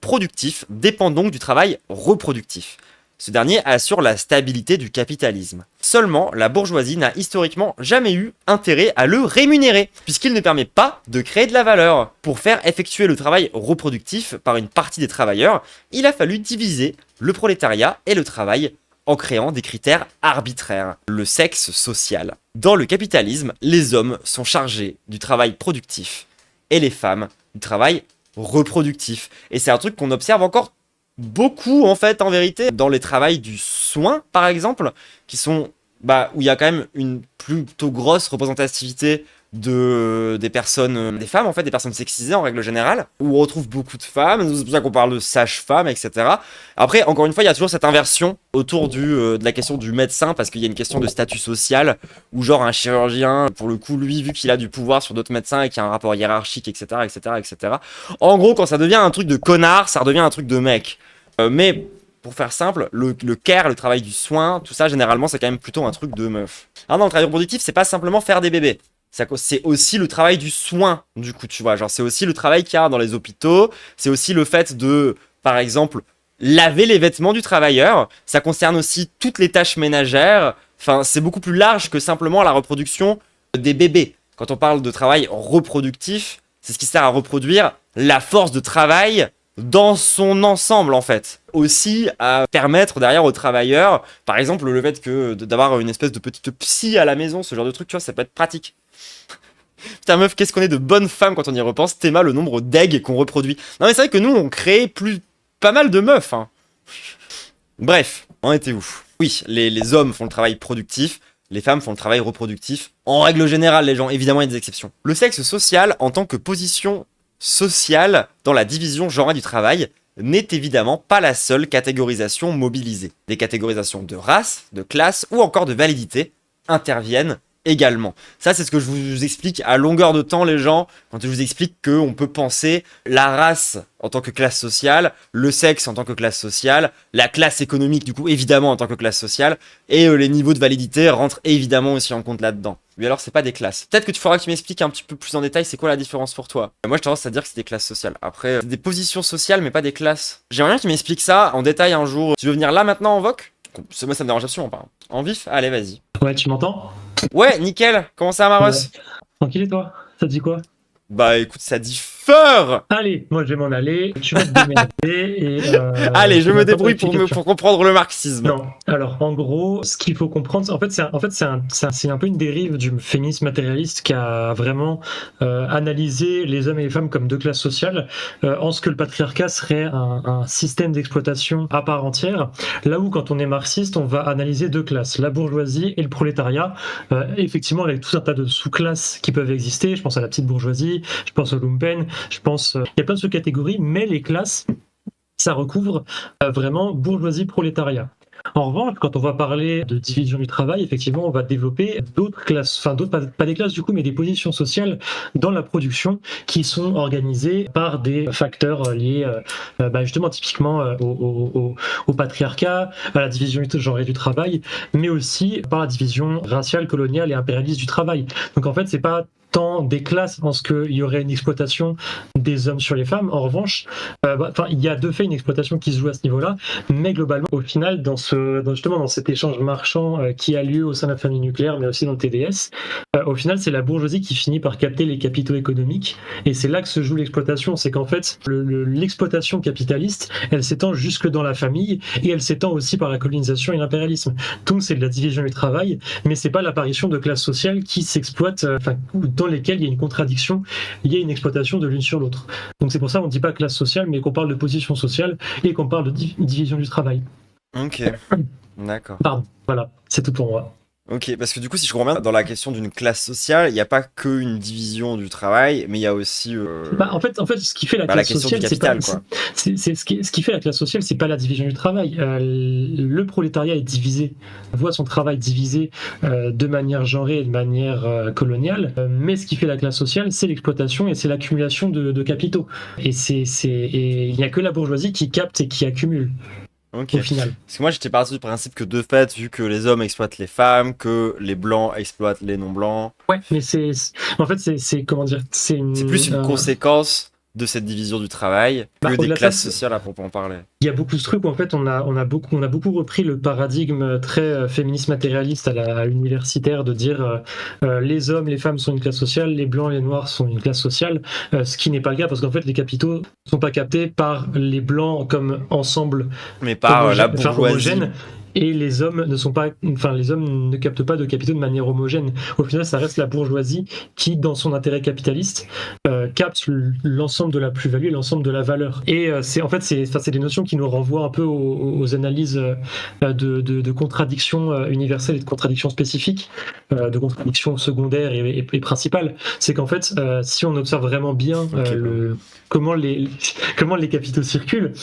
Speaker 1: reproductif. Ce dernier assure la stabilité du capitalisme. Seulement, la bourgeoisie n'a historiquement jamais eu intérêt à le rémunérer, puisqu'il ne permet pas de créer de la valeur. Pour faire effectuer le travail reproductif par une partie des travailleurs, il a fallu diviser le prolétariat et le travail en créant des critères arbitraires. Le sexe social. Dans le capitalisme, les hommes sont chargés du travail productif et les femmes du travail reproductif. Et c'est un truc qu'on observe encore beaucoup en fait en vérité dans les travails du soin par exemple, qui sont où il y a quand même une plutôt grosse représentativité des personnes, des femmes en fait, des personnes sexisées en règle générale, où on retrouve beaucoup de femmes, c'est pour ça qu'on parle de sage-femme, etc. Après, encore une fois, il y a toujours cette inversion autour de la question du médecin, parce qu'il y a une question de statut social, où genre un chirurgien, pour le coup, lui, vu qu'il a du pouvoir sur d'autres médecins et qu'il y a un rapport hiérarchique, etc., etc., etc. En gros, quand ça devient un truc de connard, ça redevient un truc de mec. Mais pour faire simple, le care, le travail du soin, tout ça, généralement, c'est quand même plutôt un truc de meuf. Ah non, le travail reproductif, c'est pas simplement faire des bébés. C'est aussi le travail du soin, du coup, tu vois. Genre, c'est aussi le travail qu'il y a dans les hôpitaux. C'est aussi le fait de, par exemple, laver les vêtements du travailleur. Ça concerne aussi toutes les tâches ménagères. Enfin, c'est beaucoup plus large que simplement la reproduction des bébés. Quand on parle de travail reproductif, c'est ce qui sert à reproduire la force de travail dans son ensemble, en fait. Aussi à permettre derrière aux travailleurs, par exemple, le fait que d'avoir une espèce de petite psy à la maison, ce genre de truc, tu vois, ça peut être pratique. Putain meuf, qu'est-ce qu'on est de bonnes femmes quand on y repense. Théma, le nombre d'eggs qu'on reproduit. Non mais c'est vrai que nous, on crée pas mal de meufs, hein. Bref, on était où? Oui, les hommes font le travail productif, les femmes font le travail reproductif. En règle générale, les gens, évidemment, il y a des exceptions. Le sexe social, en tant que position sociale dans la division genrée du travail, n'est évidemment pas la seule catégorisation mobilisée. Des catégorisations de race, de classe ou encore de validité interviennent également. Ça, c'est ce que je vous explique à longueur de temps, les gens, quand je vous explique qu'on peut penser la race en tant que classe sociale, le sexe en tant que classe sociale, la classe économique, du coup, évidemment, en tant que classe sociale, et les niveaux de validité rentrent évidemment aussi en compte là-dedans. Mais alors, c'est pas des classes. Peut-être que tu feras que tu m'expliques un petit peu plus en détail c'est quoi la différence pour toi. Moi, j'ai tendance à dire que c'est des classes sociales. Après, c'est des positions sociales, mais pas des classes. J'aimerais bien que tu m'expliques ça en détail un jour. Tu veux venir là, maintenant, en voc? Moi, ça me dérange absolument pas. En vif? Allez, vas-y.
Speaker 2: Ouais, tu m'entends?
Speaker 1: Ouais, nickel. Comment ça, Maros?
Speaker 2: Ouais. Tranquille et toi? Ça te dit quoi?
Speaker 1: Bah écoute, ça dit feur.
Speaker 2: Allez, moi je vais m'en aller, tu vas te démerder et
Speaker 1: Allez, je
Speaker 2: tu
Speaker 1: me
Speaker 2: vas pas
Speaker 1: débrouille
Speaker 2: expliquer.
Speaker 1: pour comprendre le marxisme.
Speaker 2: Non, alors en gros, ce qu'il faut comprendre, c'est un peu une dérive du féminisme matérialiste qui a vraiment analysé les hommes et les femmes comme deux classes sociales, en ce que le patriarcat serait un système d'exploitation à part entière, là où quand on est marxiste, on va analyser deux classes, la bourgeoisie et le prolétariat, effectivement avec tout un tas de sous-classes qui peuvent exister, je pense à la petite bourgeoisie, je pense au lumpen, je pense, il y a plein de sous-catégories, mais les classes, ça recouvre vraiment bourgeoisie-prolétariat. En revanche, quand on va parler de division du travail, effectivement, on va développer d'autres classes, enfin d'autres, pas des classes du coup, mais des positions sociales dans la production qui sont organisées par des facteurs liés justement typiquement au patriarcat, à la division genrée du travail, mais aussi par la division raciale, coloniale et impérialiste du travail. Donc en fait, c'est pas tant des classes en ce qu'il y aurait une exploitation des hommes sur les femmes. En revanche, il y a de fait une exploitation qui se joue à ce niveau-là, mais globalement, au final, justement dans cet échange marchand qui a lieu au sein de la famille nucléaire, mais aussi dans le TDS, au final, c'est la bourgeoisie qui finit par capter les capitaux économiques, et c'est là que se joue l'exploitation. C'est qu'en fait, l'exploitation capitaliste, elle s'étend jusque dans la famille, et elle s'étend aussi par la colonisation et l'impérialisme. Donc, c'est de la division du travail, mais c'est pas l'apparition de classes sociales qui s'exploitent, dans lesquelles il y a une contradiction, il y a une exploitation de l'une sur l'autre. Donc c'est pour ça qu'on ne dit pas classe sociale, mais qu'on parle de position sociale et qu'on parle de division du travail.
Speaker 1: Ok, d'accord.
Speaker 2: Pardon, voilà, c'est tout pour moi.
Speaker 1: Ok, parce que du coup, si je comprends bien, dans la question d'une classe sociale, il n'y a pas qu'une division du travail, mais il y a aussi
Speaker 2: En fait, ce qui fait la
Speaker 1: la
Speaker 2: classe
Speaker 1: question
Speaker 2: sociale,
Speaker 1: du capital, quoi.
Speaker 2: ce qui fait la classe sociale, c'est pas la division du travail. Le prolétariat est divisé, voit son travail divisé de manière genrée et de manière coloniale. Mais ce qui fait la classe sociale, c'est l'exploitation et c'est l'accumulation de capitaux. Et il n'y a que la bourgeoisie qui capte et qui accumule.
Speaker 1: Ok.
Speaker 2: Au final.
Speaker 1: Parce que moi, j'étais parti du principe que de fait, vu que les hommes exploitent les femmes, que les blancs exploitent les non-blancs.
Speaker 2: Ouais, mais en fait, c'est comment dire,
Speaker 1: C'est plus une conséquence de cette division du travail que des classes sociales à proprement parler.
Speaker 2: Il y a beaucoup de trucs où en fait on a beaucoup repris le paradigme très féministe matérialiste à l'universitaire de dire les hommes, les femmes sont une classe sociale, les blancs, les noirs sont une classe sociale, ce qui n'est pas le cas parce qu'en fait les capitaux ne sont pas captés par les blancs comme ensemble,
Speaker 1: mais par la bourgeoisie.
Speaker 2: Homogène. Et les hommes les hommes ne captent pas de capitaux de manière homogène. Au final, ça reste la bourgeoisie qui, dans son intérêt capitaliste, capte l'ensemble de la plus-value et l'ensemble de la valeur. Et c'est des notions qui nous renvoient un peu aux analyses de contradictions universelles et de contradictions spécifiques, de contradictions secondaires et principales. C'est qu'en fait, si on observe vraiment bien comment les capitaux circulent,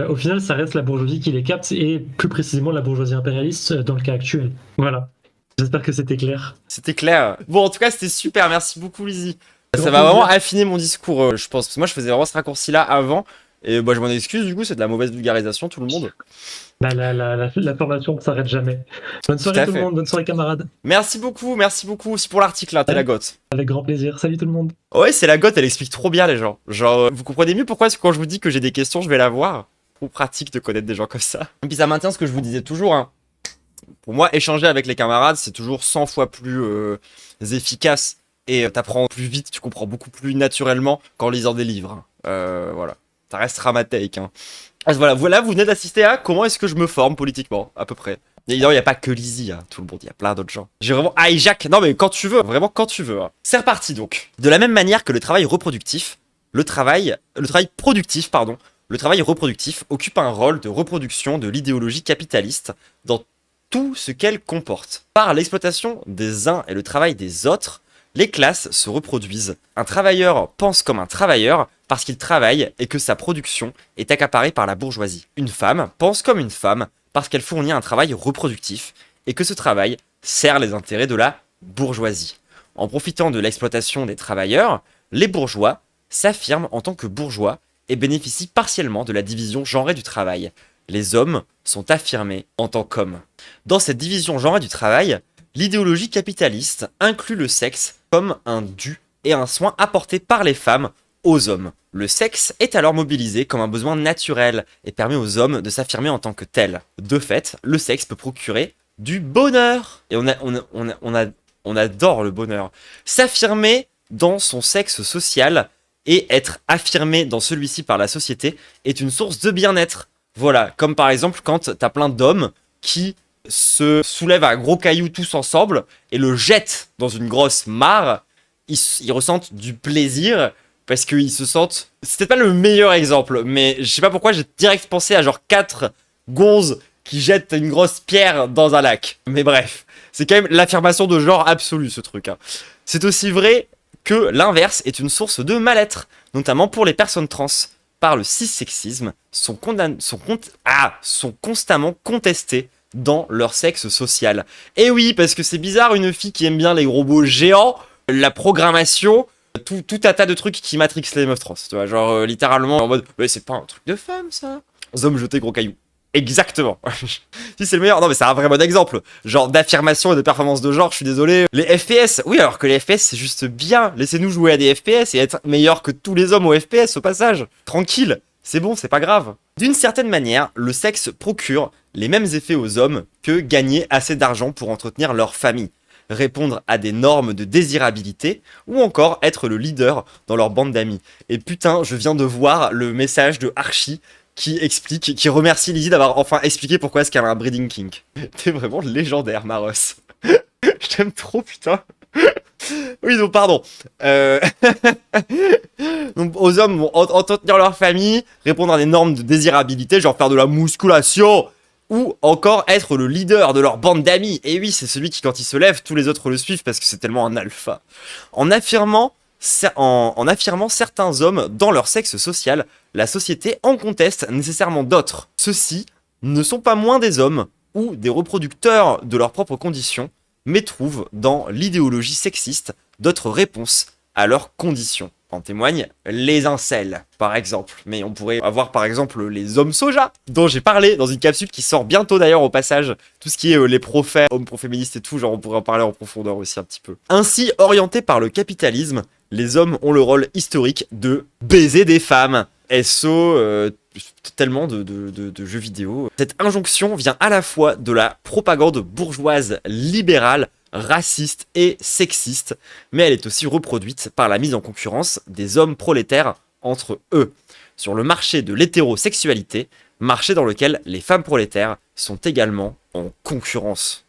Speaker 2: au final, ça reste la bourgeoisie qui les capte et plus précisément la bourgeoisie impérialiste dans le cas actuel. Voilà. J'espère que c'était clair.
Speaker 1: C'était clair. Bon, en tout cas, c'était super. Merci beaucoup, Lizzie. Ça va vraiment affiner mon discours, je pense. Parce que moi, je faisais vraiment ce raccourci-là avant. Et bah, je m'en excuse, du coup, c'est de la mauvaise vulgarisation, tout le monde.
Speaker 2: La formation ne s'arrête jamais. Bonne soirée tout le monde, bonne soirée camarades.
Speaker 1: Merci beaucoup aussi pour l'article là, t'es la goth.
Speaker 2: Avec grand plaisir, salut tout le monde.
Speaker 1: Ouais, c'est la goth, elle explique trop bien les gens. Genre, vous comprenez mieux pourquoi quand je vous dis que j'ai des questions, je vais la voir. Trop pratique de connaître des gens comme ça. Et puis ça maintient ce que je vous disais toujours, hein. Pour moi, échanger avec les camarades, c'est toujours 100 fois plus efficace. Et t'apprends plus vite, tu comprends beaucoup plus naturellement qu'en lisant des livres. Voilà. Ça restera ma take, hein. Voilà, vous venez d'assister à comment est-ce que je me forme politiquement, à peu près. Évidemment, il n'y a pas que Lizzie, hein, tout le monde, il y a plein d'autres gens. J'ai vraiment hijack, non mais quand tu veux, vraiment quand tu veux. Hein. C'est reparti donc. De la même manière que le travail reproductif, le travail reproductif occupe un rôle de reproduction de l'idéologie capitaliste dans tout ce qu'elle comporte. Par l'exploitation des uns et le travail des autres, les classes se reproduisent. Un travailleur pense comme un travailleur parce qu'il travaille et que sa production est accaparée par la bourgeoisie. Une femme pense comme une femme parce qu'elle fournit un travail reproductif et que ce travail sert les intérêts de la bourgeoisie. En profitant de l'exploitation des travailleurs, les bourgeois s'affirment en tant que bourgeois et bénéficient partiellement de la division genrée du travail. Les hommes sont affirmés en tant qu'hommes. Dans cette division genrée du travail, l'idéologie capitaliste inclut le sexe comme un dû et un soin apporté par les femmes aux hommes. Le sexe est alors mobilisé comme un besoin naturel et permet aux hommes de s'affirmer en tant que tels. De fait, le sexe peut procurer du bonheur. Et on adore le bonheur. S'affirmer dans son sexe social et être affirmé dans celui-ci par la société est une source de bien-être. Voilà, comme par exemple quand t'as plein d'hommes qui se soulèvent un gros caillou tous ensemble et le jettent dans une grosse mare, ils ressentent du plaisir parce qu'ils se sentent... C'était pas le meilleur exemple, mais je sais pas pourquoi j'ai direct pensé à genre 4 gonzes qui jettent une grosse pierre dans un lac. Mais bref, c'est quand même l'affirmation de genre absolue ce truc. Hein. C'est aussi vrai que l'inverse est une source de mal-être, notamment pour les personnes trans. Par le cissexisme, sont constamment contestées dans leur sexe social. Et oui, parce que c'est bizarre, une fille qui aime bien les gros beaux géants, la programmation, tout un tas de trucs qui matrixent les meufs trans, tu vois, genre littéralement en mode, mais c'est pas un truc de femme ça. Hommes jetés gros cailloux. Exactement. Si c'est le meilleur, non mais c'est un vrai bon exemple. Genre d'affirmation et de performance de genre, je suis désolé. Les FPS, oui alors que les FPS c'est juste bien. Laissez-nous jouer à des FPS et être meilleur que tous les hommes au FPS au passage. Tranquille, c'est bon, c'est pas grave. D'une certaine manière, le sexe procure les mêmes effets aux hommes que gagner assez d'argent pour entretenir leur famille, répondre à des normes de désirabilité ou encore être le leader dans leur bande d'amis. Et putain, je viens de voir le message de Archie qui remercie Lizzie d'avoir enfin expliqué pourquoi est-ce qu'elle a un breeding kink. T'es vraiment légendaire, Maros. Je t'aime trop, putain. Oui, donc pardon. Donc, aux hommes vont entretenir leur famille, répondre à des normes de désirabilité, genre faire de la musculation, ou encore être le leader de leur bande d'amis. Et oui, c'est celui qui, quand il se lève, tous les autres le suivent parce que c'est tellement un alpha. En affirmant certains hommes dans leur sexe social, la société en conteste nécessairement d'autres. Ceux-ci ne sont pas moins des hommes ou des reproducteurs de leurs propres conditions, mais trouvent dans l'idéologie sexiste d'autres réponses à leurs conditions. En témoignent les incels, par exemple. Mais on pourrait avoir par exemple les hommes soja, dont j'ai parlé dans une capsule qui sort bientôt d'ailleurs au passage. Tout ce qui est les prophètes, hommes pro-féministes et tout, genre on pourrait en parler en profondeur aussi un petit peu. Ainsi, orientés par le capitalisme, les hommes ont le rôle historique de baiser des femmes. SO, tellement de jeux vidéo. Cette injonction vient à la fois de la propagande bourgeoise libérale, raciste et sexiste, mais elle est aussi reproduite par la mise en concurrence des hommes prolétaires entre eux, sur le marché de l'hétérosexualité, marché dans lequel les femmes prolétaires sont également en concurrence.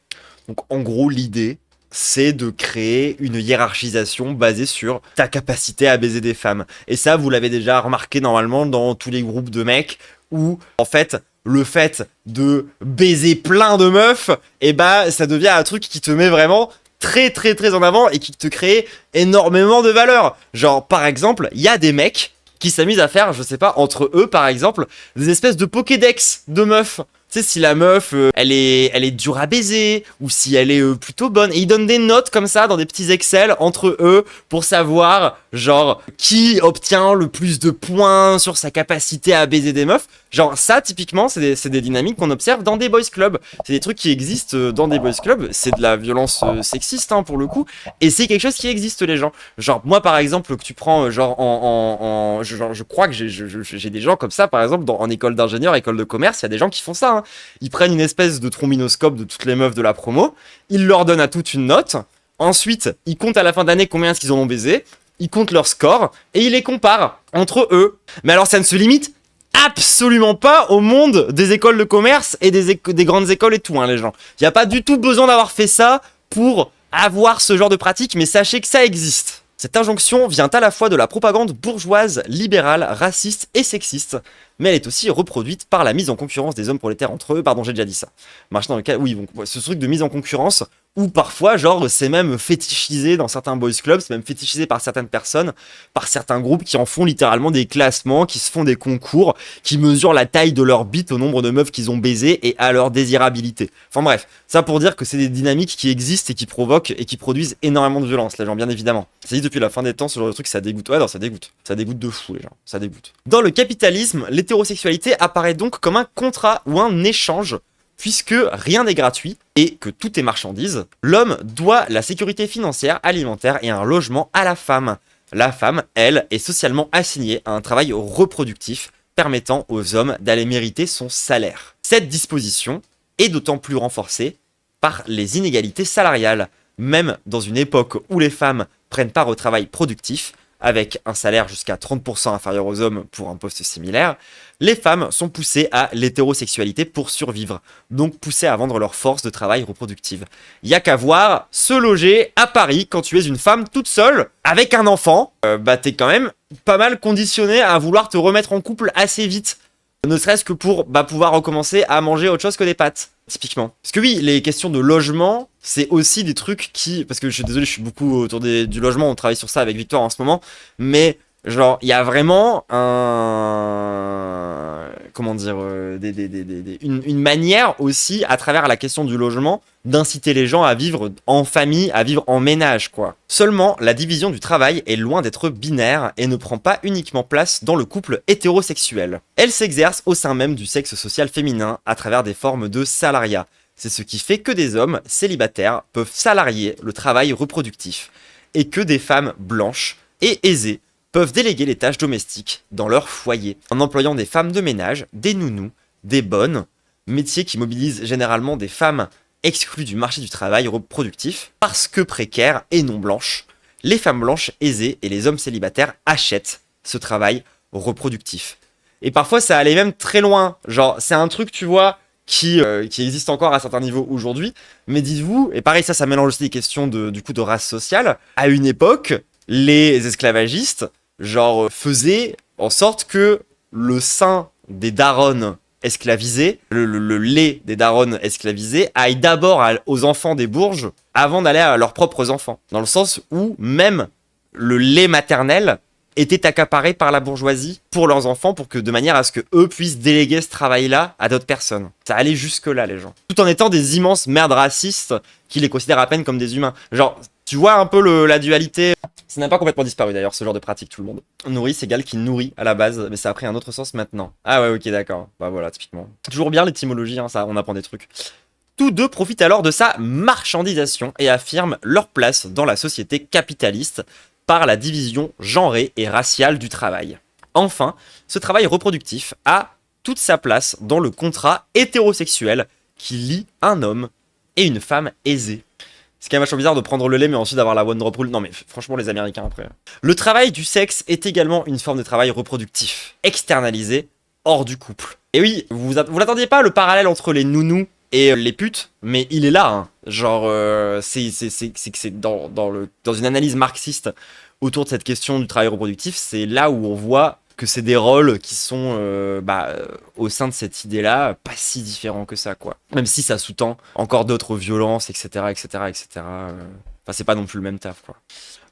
Speaker 1: Donc en gros, l'idée, c'est de créer une hiérarchisation basée sur ta capacité à baiser des femmes. Et ça, vous l'avez déjà remarqué normalement dans tous les groupes de mecs, où en fait, le fait de baiser plein de meufs, et bah ça devient un truc qui te met vraiment très très très en avant et qui te crée énormément de valeur. Genre par exemple, il y a des mecs qui s'amusent à faire, je sais pas, entre eux par exemple, des espèces de Pokédex de meufs. Tu sais, si la meuf, elle est dure à baiser, ou si elle est plutôt bonne. Et ils donnent des notes comme ça, dans des petits Excel, entre eux, pour savoir, genre, qui obtient le plus de points sur sa capacité à baiser des meufs. Genre ça, typiquement, c'est des dynamiques qu'on observe dans des boys clubs. C'est des trucs qui existent dans des boys clubs. C'est de la violence sexiste, hein, pour le coup. Et c'est quelque chose qui existe, les gens. Genre, moi, par exemple, que tu prends, genre, je crois que j'ai des gens comme ça, par exemple, en école d'ingénieur, école de commerce, il y a des gens qui font ça, hein. Ils prennent une espèce de trombinoscope de toutes les meufs de la promo, ils leur donnent à toutes une note. Ensuite, ils comptent à la fin d'année combien est-ce qu'ils en ont baisé. Ils comptent leur score et ils les comparent entre eux. Mais alors, ça ne se limite absolument pas au monde des écoles de commerce et des grandes écoles et tout, hein, les gens. Il n'y a pas du tout besoin d'avoir fait ça pour avoir ce genre de pratique, mais sachez que ça existe. Cette injonction vient à la fois de la propagande bourgeoise, libérale, raciste et sexiste, mais elle est aussi reproduite par la mise en concurrence des hommes prolétaires entre eux. Pardon, j'ai déjà dit ça. Marche dans le cas, oui, donc, ce truc de mise en concurrence, où parfois, genre, c'est même fétichisé dans certains boys clubs, c'est même fétichisé par certaines personnes, par certains groupes qui en font littéralement des classements, qui se font des concours, qui mesurent la taille de leur bite au nombre de meufs qu'ils ont baisé et à leur désirabilité. Enfin bref, ça pour dire que c'est des dynamiques qui existent et qui provoquent et qui produisent énormément de violence, les gens, bien évidemment. Ça dit depuis la fin des temps, ce genre de truc, ça dégoûte. Ouais, non, ça dégoûte. Ça dégoûte de fou, les gens. Ça dégoûte. Dans le capitalisme, l'hétérosexualité apparaît donc comme un contrat ou un échange. Puisque rien n'est gratuit et que tout est marchandise, l'homme doit la sécurité financière, alimentaire et un logement à la femme. La femme, elle, est socialement assignée à un travail reproductif permettant aux hommes d'aller mériter son salaire. Cette disposition est d'autant plus renforcée par les inégalités salariales. Même dans une époque où les femmes prennent part au travail productif, avec un salaire jusqu'à 30% inférieur aux hommes pour un poste similaire, les femmes sont poussées à l'hétérosexualité pour survivre, donc poussées à vendre leur force de travail reproductive. Y a qu'à voir se loger à Paris quand tu es une femme toute seule, avec un enfant, t'es quand même pas mal conditionné à vouloir te remettre en couple assez vite. Ne serait-ce que pour pouvoir recommencer à manger autre chose que des pâtes, typiquement. Parce que oui, les questions de logement, c'est aussi des trucs qui... Parce que je suis désolé, je suis beaucoup autour du logement, on travaille sur ça avec Victoire en ce moment, mais genre, il y a vraiment un... Comment dire une manière aussi, à travers la question du logement, d'inciter les gens à vivre en famille, à vivre en ménage, quoi. Seulement, la division du travail est loin d'être binaire et ne prend pas uniquement place dans le couple hétérosexuel. Elle s'exerce au sein même du sexe social féminin à travers des formes de salariat. C'est ce qui fait que des hommes célibataires peuvent salarier le travail reproductif et que des femmes blanches et aisées peuvent déléguer les tâches domestiques dans leur foyer en employant des femmes de ménage, des nounous, des bonnes, métiers qui mobilisent généralement des femmes exclues du marché du travail reproductif parce que précaires et non blanches. Les femmes blanches aisées et les hommes célibataires achètent ce travail reproductif. Et parfois ça allait même très loin, genre c'est un truc tu vois qui existe encore à certains niveaux aujourd'hui, mais dites-vous, et pareil ça mélange aussi des questions de race sociale, à une époque, les esclavagistes, genre, faisaient en sorte que le sein des daronnes esclavisées, le lait des daronnes esclavisées, aille d'abord aux enfants des bourges avant d'aller à leurs propres enfants. Dans le sens où même le lait maternel était accaparé par la bourgeoisie pour leurs enfants, pour que de manière à ce que eux puissent déléguer ce travail-là à d'autres personnes. Ça allait jusque-là, les gens. Tout en étant des immenses merdes racistes qui les considèrent à peine comme des humains. Genre, tu vois un peu la dualité. Ça n'a pas complètement disparu d'ailleurs, ce genre de pratique, tout le monde. Nourrice égale qui nourrit à la base, mais ça a pris un autre sens maintenant. Ah ouais, ok, d'accord. Bah voilà, typiquement. Toujours bien l'étymologie, hein, ça, on apprend des trucs. Tous deux profitent alors de sa marchandisation et affirment leur place dans la société capitaliste par la division genrée et raciale du travail. Enfin, ce travail reproductif a toute sa place dans le contrat hétérosexuel qui lie un homme et une femme aisée. C'est quand même vachement bizarre de prendre le lait mais ensuite d'avoir la one drop rule. Non mais franchement les Américains après. Le travail du sexe est également une forme de travail reproductif, externalisé, hors du couple. Et oui, vous l'attendiez pas le parallèle entre les nounous et les putes, mais il est là, hein. Genre, c'est dans une analyse marxiste autour de cette question du travail reproductif, c'est là où on voit que c'est des rôles qui sont, au sein de cette idée-là, pas si différents que ça, quoi. Même si ça sous-tend encore d'autres violences, etc., etc., etc. Enfin, c'est pas non plus le même taf, quoi.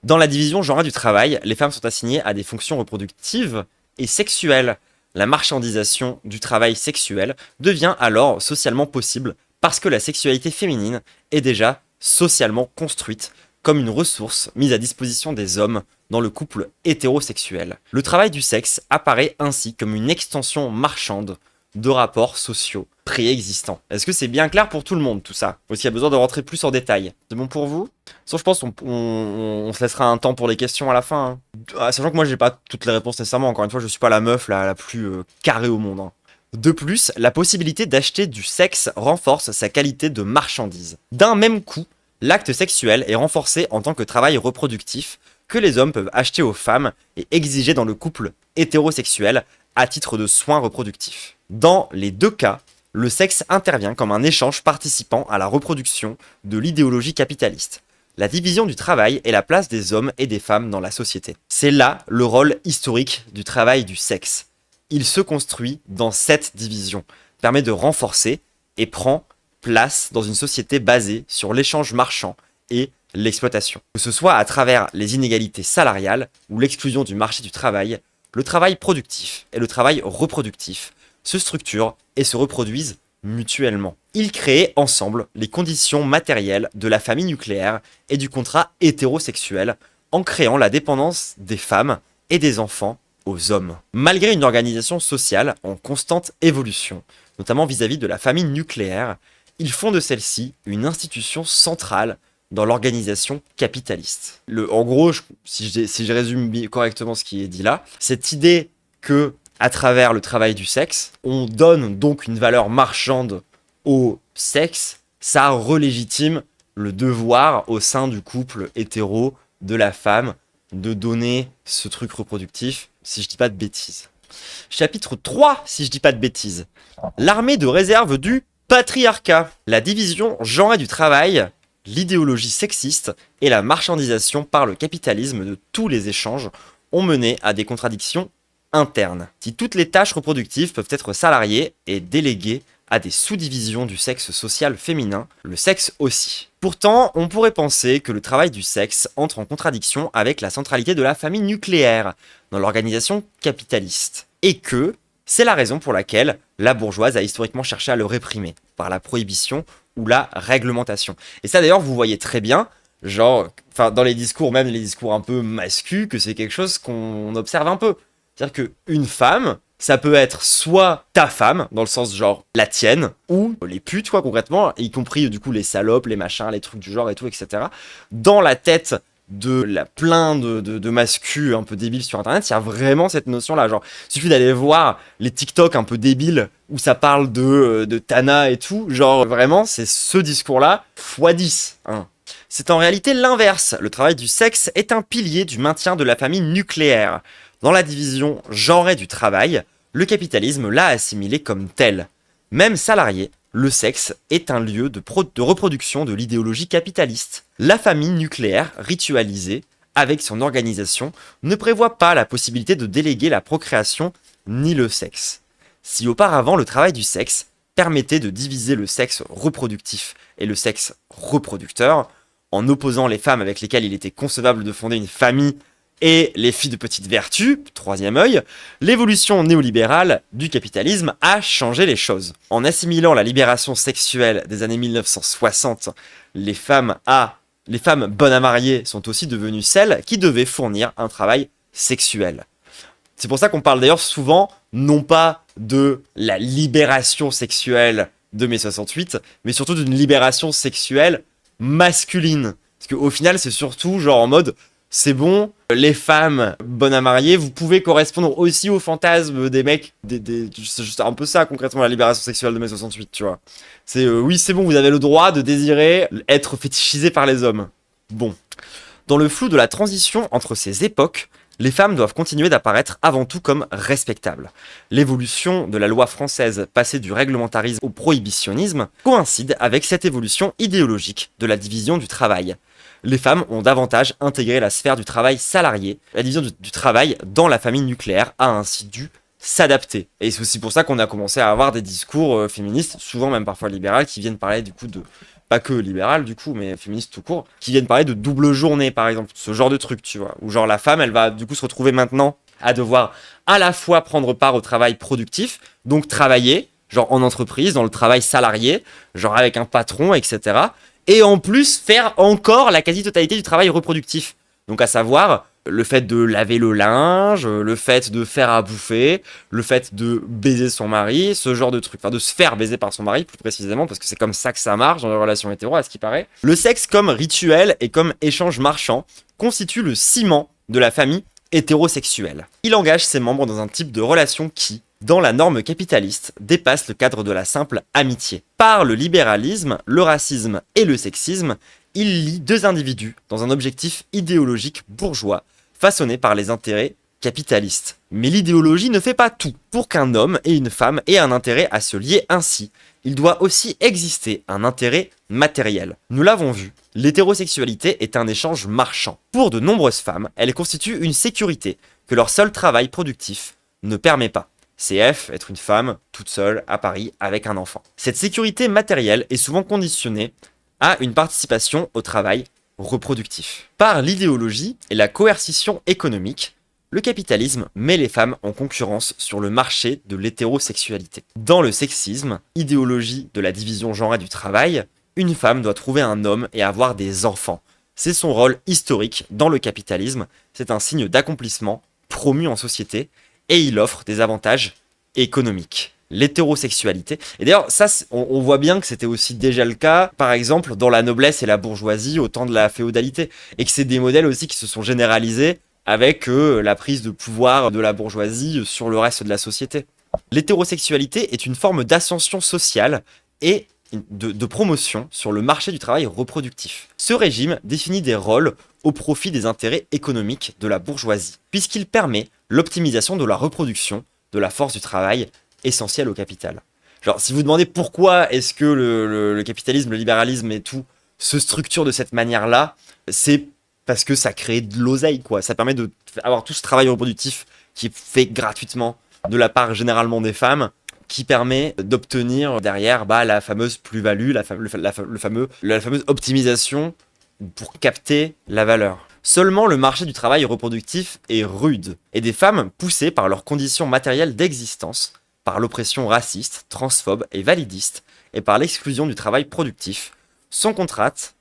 Speaker 1: Dans la division genrée du travail, les femmes sont assignées à des fonctions reproductives et sexuelles. La marchandisation du travail sexuel devient alors socialement possible parce que la sexualité féminine est déjà socialement construite comme une ressource mise à disposition des hommes dans le couple hétérosexuel. Le travail du sexe apparaît ainsi comme une extension marchande de rapports sociaux préexistants. Est-ce que c'est bien clair pour tout le monde tout ça? Ou s'il y a besoin de rentrer plus en détail? C'est bon pour vous? Sauf je pense on se laissera un temps pour les questions à la fin. Sachant que moi j'ai pas toutes les réponses nécessairement, encore une fois je suis pas la meuf la plus carrée au monde. De plus, la possibilité d'acheter du sexe renforce sa qualité de marchandise. D'un même coup, l'acte sexuel est renforcé en tant que travail reproductif que les hommes peuvent acheter aux femmes et exiger dans le couple hétérosexuel à titre de soins reproductifs. Dans les deux cas, le sexe intervient comme un échange participant à la reproduction de l'idéologie capitaliste. La division du travail est la place des hommes et des femmes dans la société. C'est là le rôle historique du travail du sexe. Il se construit dans cette division, permet de renforcer et prend place dans une société basée sur l'échange marchand et l'exploitation. Que ce soit à travers les inégalités salariales ou l'exclusion du marché du travail, le travail productif et le travail reproductif se structurent et se reproduisent mutuellement. Ils créent ensemble les conditions matérielles de la famille nucléaire et du contrat hétérosexuel en créant la dépendance des femmes et des enfants aux hommes. Malgré une organisation sociale en constante évolution, notamment vis-à-vis de la famille nucléaire, ils font de celle-ci une institution centrale dans l'organisation capitaliste. En gros, si je résume correctement ce qui est dit là, cette idée que, à travers le travail du sexe, on donne donc une valeur marchande au sexe, ça relégitime le devoir au sein du couple hétéro de la femme de donner ce truc reproductif, si je dis pas de bêtises. Chapitre 3, si je dis pas de bêtises. L'armée de réserve du patriarcat. La division genrée du travail, l'idéologie sexiste et la marchandisation par le capitalisme de tous les échanges ont mené à des contradictions internes. Si toutes les tâches reproductives peuvent être salariées et déléguées à des sous-divisions du sexe social féminin, le sexe aussi. Pourtant, on pourrait penser que le travail du sexe entre en contradiction avec la centralité de la famille nucléaire dans l'organisation capitaliste, et que c'est la raison pour laquelle la bourgeoise a historiquement cherché à le réprimer, par la prohibition ou la réglementation. Et ça d'ailleurs, vous voyez très bien, genre, dans les discours, même les discours un peu masculins, que c'est quelque chose qu'on observe un peu. C'est-à-dire qu'une femme, ça peut être soit ta femme, dans le sens genre la tienne, ou les putes, quoi, concrètement, y compris du coup les salopes, les machins, les trucs du genre et tout, etc. Dans la tête de plein de mascus un peu débiles sur internet, il y a vraiment cette notion-là. Genre, il suffit d'aller voir les TikTok un peu débiles où ça parle de Tana et tout. Genre, vraiment, c'est ce discours-là x10. Hein. C'est en réalité l'inverse. Le travail du sexe est un pilier du maintien de la famille nucléaire. Dans la division genrée du travail, le capitalisme l'a assimilé comme tel. Même salarié, le sexe est un lieu de reproduction de l'idéologie capitaliste. La famille nucléaire, ritualisée, avec son organisation, ne prévoit pas la possibilité de déléguer la procréation ni le sexe. Si auparavant le travail du sexe permettait de diviser le sexe reproductif et le sexe reproducteur, en opposant les femmes avec lesquelles il était concevable de fonder une famille et les filles de petite vertu, troisième œil, l'évolution néolibérale du capitalisme a changé les choses. En assimilant la libération sexuelle des années 1960, les femmes bonnes à marier sont aussi devenues celles qui devaient fournir un travail sexuel. C'est pour ça qu'on parle d'ailleurs souvent, non pas de la libération sexuelle de mai 68, mais surtout d'une libération sexuelle masculine. Parce qu'au final, c'est surtout genre en mode... C'est bon, les femmes bonnes à marier, vous pouvez correspondre aussi aux fantasmes des mecs, c'est juste un peu ça concrètement la libération sexuelle de mai 68, tu vois. C'est oui, c'est bon, vous avez le droit de désirer être fétichisé par les hommes. Bon. Dans le flou de la transition entre ces époques, les femmes doivent continuer d'apparaître avant tout comme respectables. L'évolution de la loi française passée du réglementarisme au prohibitionnisme coïncide avec cette évolution idéologique de la division du travail. Les femmes ont davantage intégré la sphère du travail salarié. La division du travail dans la famille nucléaire a ainsi dû s'adapter. Et c'est aussi pour ça qu'on a commencé à avoir des discours féministes, souvent même parfois libérales, qui viennent parler du coup de... Pas que libérales du coup, mais féministes tout court, qui viennent parler de double journée par exemple, ce genre de truc, tu vois. Où genre la femme, elle va du coup se retrouver maintenant à devoir à la fois prendre part au travail productif, donc travailler, genre en entreprise, dans le travail salarié, genre avec un patron, etc., et en plus faire encore la quasi-totalité du travail reproductif. Donc à savoir Le fait de laver le linge, le fait de faire à bouffer, le fait de baiser son mari, ce genre de truc. Enfin, de se faire baiser par son mari, plus précisément, parce que c'est comme ça que ça marche dans les relations hétéro, à ce qui paraît. Le sexe comme rituel et comme échange marchand constitue le ciment de la famille hétérosexuelle. Il engage ses membres dans un type de relation qui, dans la norme capitaliste, dépasse le cadre de la simple amitié. Par le libéralisme, le racisme et le sexisme, il lie deux individus dans un objectif idéologique bourgeois, façonné par les intérêts capitalistes. Mais l'idéologie ne fait pas tout. Pour qu'un homme et une femme aient un intérêt à se lier ainsi, il doit aussi exister un intérêt matériel. Nous l'avons vu, l'hétérosexualité est un échange marchand. Pour de nombreuses femmes, elle constitue une sécurité que leur seul travail productif ne permet pas. CF, être une femme toute seule à Paris avec un enfant. Cette sécurité matérielle est souvent conditionnée à une participation au travail reproductif. Par l'idéologie et la coercition économique, le capitalisme met les femmes en concurrence sur le marché de l'hétérosexualité. Dans le sexisme, idéologie de la division genrée du travail, une femme doit trouver un homme et avoir des enfants. C'est son rôle historique dans le capitalisme, c'est un signe d'accomplissement promu en société et il offre des avantages économiques. L'hétérosexualité. Et d'ailleurs, ça, on voit bien que c'était aussi déjà le cas, par exemple, dans la noblesse et la bourgeoisie au temps de la féodalité. Et que c'est des modèles aussi qui se sont généralisés avec la prise de pouvoir de la bourgeoisie sur le reste de la société. L'hétérosexualité est une forme d'ascension sociale et de promotion sur le marché du travail reproductif. Ce régime définit des rôles au profit des intérêts économiques de la bourgeoisie, puisqu'il permet l'optimisation de la reproduction de la force du travail essentielle au capital. Genre, si vous demandez pourquoi est-ce que le capitalisme, le libéralisme et tout se structure de cette manière-là, c'est parce que ça crée de l'oseille, quoi. Ça permet d'avoir tout ce travail reproductif qui est fait gratuitement de la part généralement des femmes, qui permet d'obtenir derrière la fameuse plus-value, la fameuse optimisation pour capter la valeur. Seulement le marché du travail reproductif est rude, et des femmes poussées par leurs conditions matérielles d'existence, par l'oppression raciste, transphobe et validiste, et par l'exclusion du travail productif, sont contraintes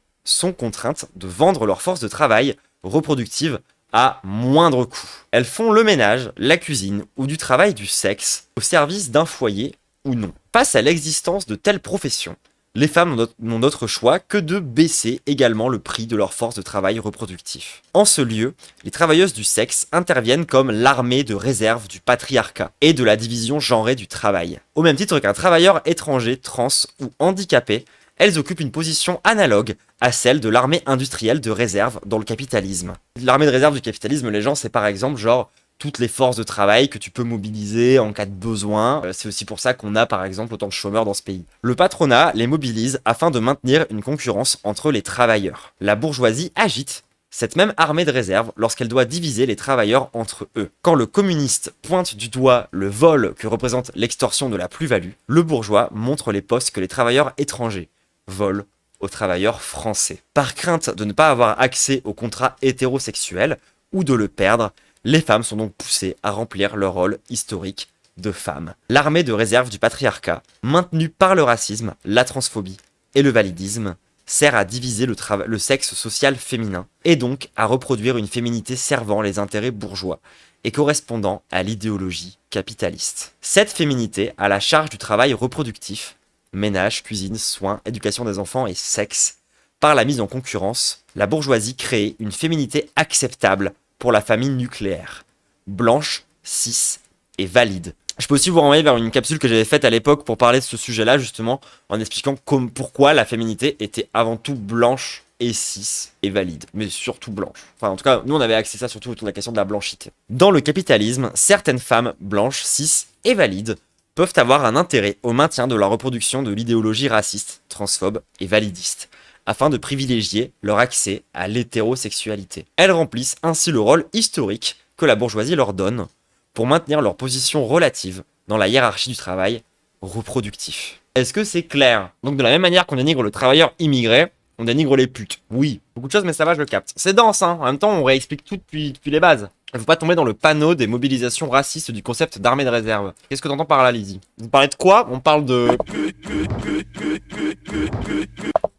Speaker 1: de vendre leur force de travail reproductive à moindre coût. Elles font le ménage, la cuisine ou du travail du sexe au service d'un foyer ou non. Face à l'existence de telles professions, les femmes n'ont d'autre choix que de baisser également le prix de leur force de travail reproductif. En ce lieu, les travailleuses du sexe interviennent comme l'armée de réserve du patriarcat et de la division genrée du travail. Au même titre qu'un travailleur étranger, trans ou handicapé, elles occupent une position analogue à celle de l'armée industrielle de réserve dans le capitalisme. L'armée de réserve du capitalisme, les gens, c'est par exemple genre toutes les forces de travail que tu peux mobiliser en cas de besoin. C'est aussi pour ça qu'on a par exemple autant de chômeurs dans ce pays. Le patronat les mobilise afin de maintenir une concurrence entre les travailleurs. La bourgeoisie agite cette même armée de réserve lorsqu'elle doit diviser les travailleurs entre eux. Quand le communiste pointe du doigt le vol que représente l'extorsion de la plus-value, le bourgeois montre les postes que les travailleurs étrangers volent aux travailleurs français. Par crainte de ne pas avoir accès au contrat hétérosexuel ou de le perdre, les femmes sont donc poussées à remplir leur rôle historique de femmes. L'armée de réserve du patriarcat, maintenue par le racisme, la transphobie et le validisme, sert à diviser le sexe social féminin et donc à reproduire une féminité servant les intérêts bourgeois et correspondant à l'idéologie capitaliste. Cette féminité a la charge du travail reproductif, ménage, cuisine, soins, éducation des enfants et sexe. Par la mise en concurrence, la bourgeoisie crée une féminité acceptable pour la famille nucléaire, blanche, cis et valide. Je peux aussi vous renvoyer vers une capsule que j'avais faite à l'époque pour parler de ce sujet-là, justement, en expliquant pourquoi la féminité était avant tout blanche et cis et valide, mais surtout blanche. Enfin, en tout cas, nous, on avait axé ça surtout autour de la question de la blanchité. Dans le capitalisme, certaines femmes blanches, cis et valides peuvent avoir un intérêt au maintien de la reproduction de l'idéologie raciste, transphobe et validiste, afin de privilégier leur accès à l'hétérosexualité. Elles remplissent ainsi le rôle historique que la bourgeoisie leur donne pour maintenir leur position relative dans la hiérarchie du travail reproductif. Est-ce que c'est clair? Donc de la même manière qu'on dénigre le travailleur immigré, on dénigre les putes. Oui, beaucoup de choses, mais ça va, je le capte. C'est dense, hein. En même temps, on réexplique tout depuis les bases. Il ne faut pas tomber dans le panneau des mobilisations racistes du concept d'armée de réserve. Qu'est-ce que t'entends par là, Lizzie? Vous parlez de quoi? On parle de...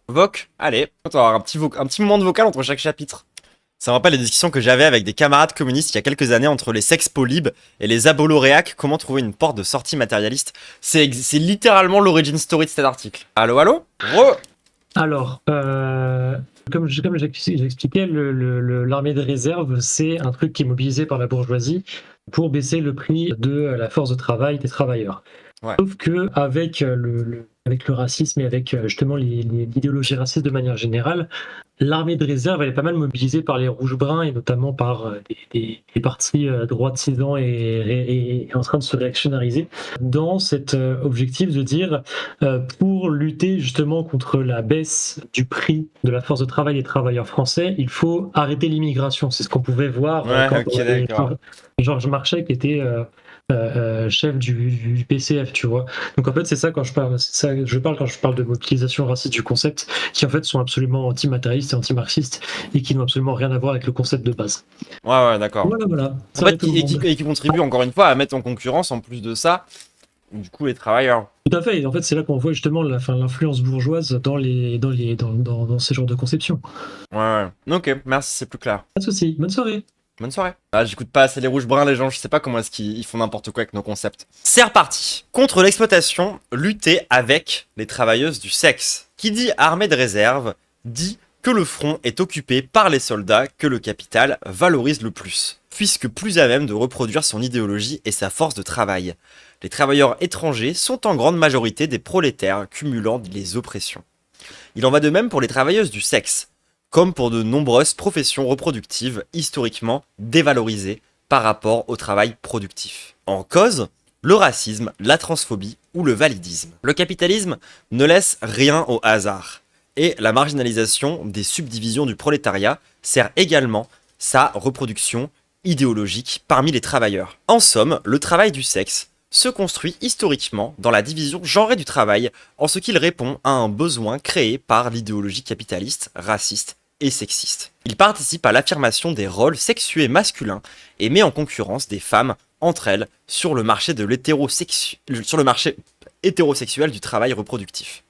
Speaker 1: Voc. Allez, on va avoir un petit moment de vocal entre chaque chapitre. Ça me rappelle les discussions que j'avais avec des camarades communistes il y a quelques années entre les sex-polybes et les aboloréacs, comment trouver une porte de sortie matérialiste. C'est littéralement l'origin story de cet article. Allô, allô?
Speaker 2: Alors, comme j'expliquais, l'armée de réserve, c'est un truc qui est mobilisé par la bourgeoisie pour baisser le prix de la force de travail des travailleurs.
Speaker 1: Ouais.
Speaker 2: Sauf que avec le racisme et avec justement l'idéologie raciste de manière générale, l'armée de réserve elle est pas mal mobilisée par les rouges-bruns et notamment par des partis droitisants et en train de se réactionnariser dans cet objectif de dire pour lutter justement contre la baisse du prix de la force de travail des travailleurs français, il faut arrêter l'immigration. C'est ce qu'on pouvait voir quand
Speaker 1: ok, d'accord.
Speaker 2: Georges Marchais qui était chef du PCF, tu vois. Donc en fait, c'est ça quand je parle, quand je parle de mobilisation raciste du concept, qui en fait sont absolument anti-matérialistes et anti-marxistes et qui n'ont absolument rien à voir avec le concept de base.
Speaker 1: Ouais, d'accord.
Speaker 2: Voilà.
Speaker 1: En fait, qui contribue encore une fois à mettre en concurrence, en plus de ça, du coup, les travailleurs.
Speaker 2: Tout à fait. Et en fait, c'est là qu'on voit justement l'influence bourgeoise dans ces genres de conceptions.
Speaker 1: Ouais. Ok, merci, c'est plus clair.
Speaker 2: Pas de souci. Bonne soirée.
Speaker 1: Bonne soirée. Ah, j'écoute pas assez les rouges bruns, les gens, je sais pas comment est-ce qu'ils font n'importe quoi avec nos concepts. C'est reparti. Contre l'exploitation, lutter avec les travailleuses du sexe. Qui dit armée de réserve, dit que le front est occupé par les soldats que le capital valorise le plus, puisque plus à même de reproduire son idéologie et sa force de travail. Les travailleurs étrangers sont en grande majorité des prolétaires cumulant les oppressions. Il en va de même pour les travailleuses du sexe, comme pour de nombreuses professions reproductives historiquement dévalorisées par rapport au travail productif. En cause, le racisme, la transphobie ou le validisme. Le capitalisme ne laisse rien au hasard, et la marginalisation des subdivisions du prolétariat sert également sa reproduction idéologique parmi les travailleurs. En somme, le travail du sexe se construit historiquement dans la division genrée du travail en ce qu'il répond à un besoin créé par l'idéologie capitaliste, raciste et sexiste. Il participe à l'affirmation des rôles sexués masculins et met en concurrence des femmes entre elles sur le marché hétérosexuel du travail reproductif.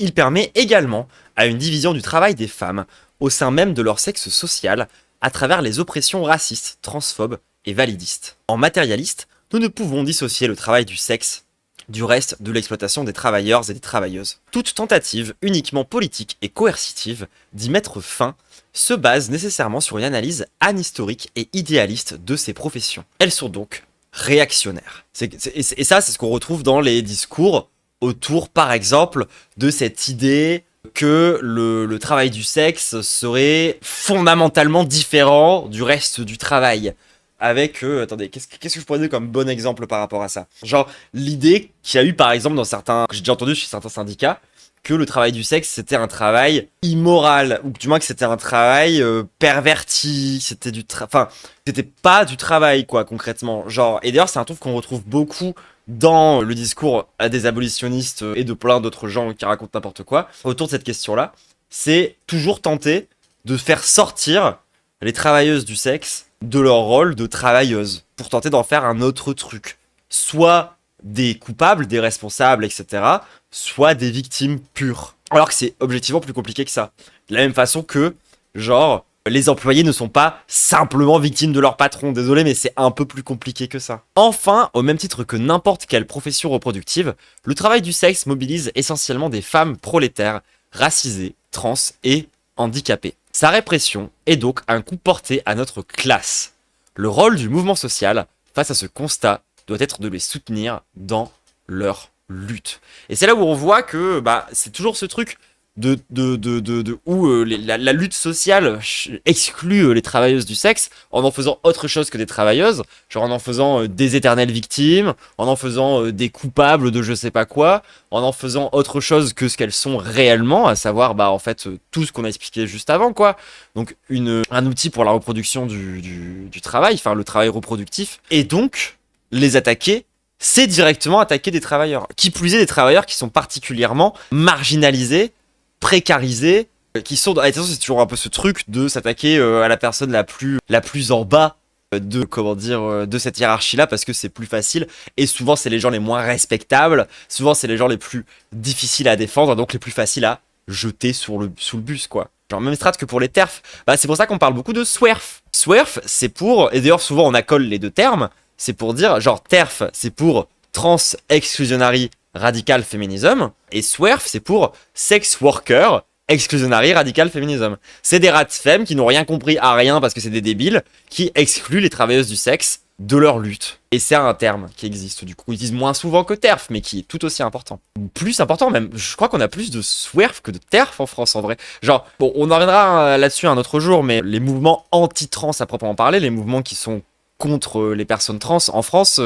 Speaker 1: Il permet également à une division du travail des femmes au sein même de leur sexe social à travers les oppressions racistes, transphobes et validistes. En matérialiste, nous ne pouvons dissocier le travail du sexe du reste de l'exploitation des travailleurs et des travailleuses. Toute tentative uniquement politique et coercitive d'y mettre fin se base nécessairement sur une analyse anhistorique et idéaliste de ces professions. Elles sont donc réactionnaires. Et ça, c'est ce qu'on retrouve dans les discours autour, par exemple, de cette idée que le travail du sexe serait fondamentalement différent du reste du travail. Avec, attendez, qu'est-ce que je pourrais donner comme bon exemple par rapport à ça? Genre, l'idée qu'il y a eu par exemple dans certains, que j'ai déjà entendu chez certains syndicats, que le travail du sexe c'était un travail immoral, ou du moins que c'était un travail perverti, c'était enfin, c'était pas du travail quoi concrètement. Genre, et d'ailleurs c'est un truc qu'on retrouve beaucoup dans le discours à des abolitionnistes et de plein d'autres gens qui racontent n'importe quoi autour de cette question-là, c'est toujours tenter de faire sortir les travailleuses du sexe de leur rôle de travailleuse pour tenter d'en faire un autre truc. Soit des coupables, des responsables, etc. Soit des victimes pures. Alors que c'est objectivement plus compliqué que ça. De la même façon que, genre, les employés ne sont pas simplement victimes de leur patron. Désolé, mais c'est un peu plus compliqué que ça. Enfin, au même titre que n'importe quelle profession reproductive, le travail du sexe mobilise essentiellement des femmes prolétaires, racisées, trans et handicapées. Sa répression est donc un coup porté à notre classe. Le rôle du mouvement social, face à ce constat, doit être de les soutenir dans leur lutte. Et c'est là où on voit que c'est toujours ce truc où la lutte sociale exclut les travailleuses du sexe en faisant autre chose que des travailleuses, genre en faisant des éternelles victimes, en faisant des coupables de je sais pas quoi, en faisant autre chose que ce qu'elles sont réellement, à savoir en fait tout ce qu'on a expliqué juste avant quoi. Donc un outil pour la reproduction du travail, enfin le travail reproductif, et donc les attaquer, c'est directement attaquer des travailleurs. Qui plus est des travailleurs qui sont particulièrement marginalisés, précarisés, qui sont... Attention, c'est toujours un peu ce truc de s'attaquer à la personne la plus en bas de cette hiérarchie-là, parce que c'est plus facile, et souvent c'est les gens les moins respectables, souvent c'est les gens les plus difficiles à défendre, donc les plus faciles à jeter sous le bus, quoi. Genre même strat que pour les TERF. Bah c'est pour ça qu'on parle beaucoup de SWERF. SWERF, c'est pour, et d'ailleurs souvent on accole les deux termes, c'est pour dire, genre TERF, c'est pour Trans Exclusionary Radical Feminism, et SWERF, c'est pour Sex Worker Exclusionary Radical Feminism. C'est des rats femmes qui n'ont rien compris à rien parce que c'est des débiles, qui excluent les travailleuses du sexe de leur lutte. Et c'est un terme qui existe, du coup, ils disent moins souvent que TERF, mais qui est tout aussi important. Plus important même, je crois qu'on a plus de SWERF que de TERF en France en vrai. Genre, bon, on en reviendra là-dessus un autre jour, mais les mouvements anti-trans à proprement parler, les mouvements qui sont contre les personnes trans en France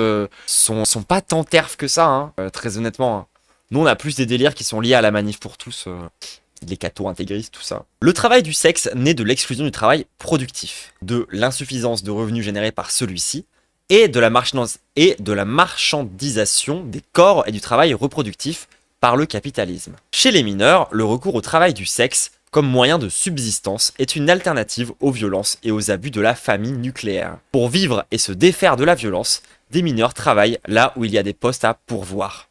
Speaker 1: sont pas tant TERF que ça, hein, très honnêtement. Hein. Nous, on a plus des délires qui sont liés à la manif pour tous, les cathos intégristes, tout ça. Le travail du sexe naît de l'exclusion du travail productif, de l'insuffisance de revenus générés par celui-ci, et de la marchandisation des corps et du travail reproductif par le capitalisme. Chez les mineurs, le recours au travail du sexe comme moyen de subsistance est une alternative aux violences et aux abus de la famille nucléaire. Pour vivre et se défaire de la violence, des mineurs travaillent là où il y a des postes à pourvoir.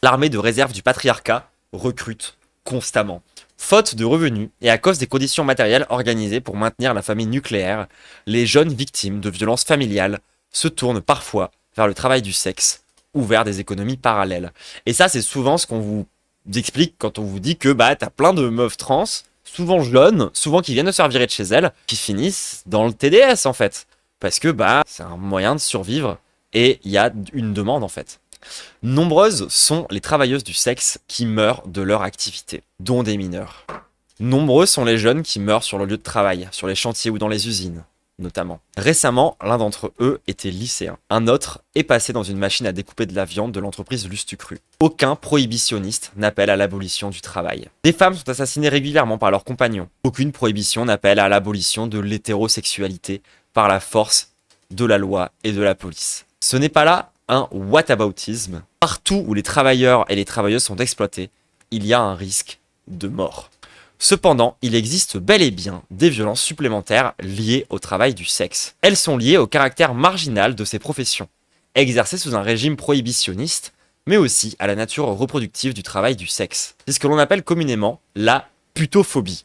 Speaker 1: L'armée de réserve du patriarcat recrute constamment. Faute de revenus et à cause des conditions matérielles organisées pour maintenir la famille nucléaire, les jeunes victimes de violences familiales se tournent parfois vers le travail du sexe ou vers des économies parallèles. Et ça, c'est souvent ce qu'on vous explique quand on vous dit que bah t'as plein de meufs trans, souvent jeunes, souvent qui viennent de se faire virer de chez elles, qui finissent dans le TDS en fait. Parce que bah c'est un moyen de survivre et il y a une demande en fait. Nombreuses sont les travailleuses du sexe qui meurent de leur activité, dont des mineurs. Nombreux sont les jeunes qui meurent sur le lieu de travail, sur les chantiers ou dans les usines, notamment. Récemment, l'un d'entre eux était lycéen. Un autre est passé dans une machine à découper de la viande de l'entreprise Lustucru. Aucun prohibitionniste n'appelle à l'abolition du travail. Des femmes sont assassinées régulièrement par leurs compagnons. Aucune prohibition n'appelle à l'abolition de l'hétérosexualité par la force de la loi et de la police. Ce n'est pas là un whataboutisme. Partout où les travailleurs et les travailleuses sont exploités, il y a un risque de mort. Cependant, il existe bel et bien des violences supplémentaires liées au travail du sexe. Elles sont liées au caractère marginal de ces professions, exercées sous un régime prohibitionniste, mais aussi à la nature reproductive du travail du sexe. C'est ce que l'on appelle communément la putophobie.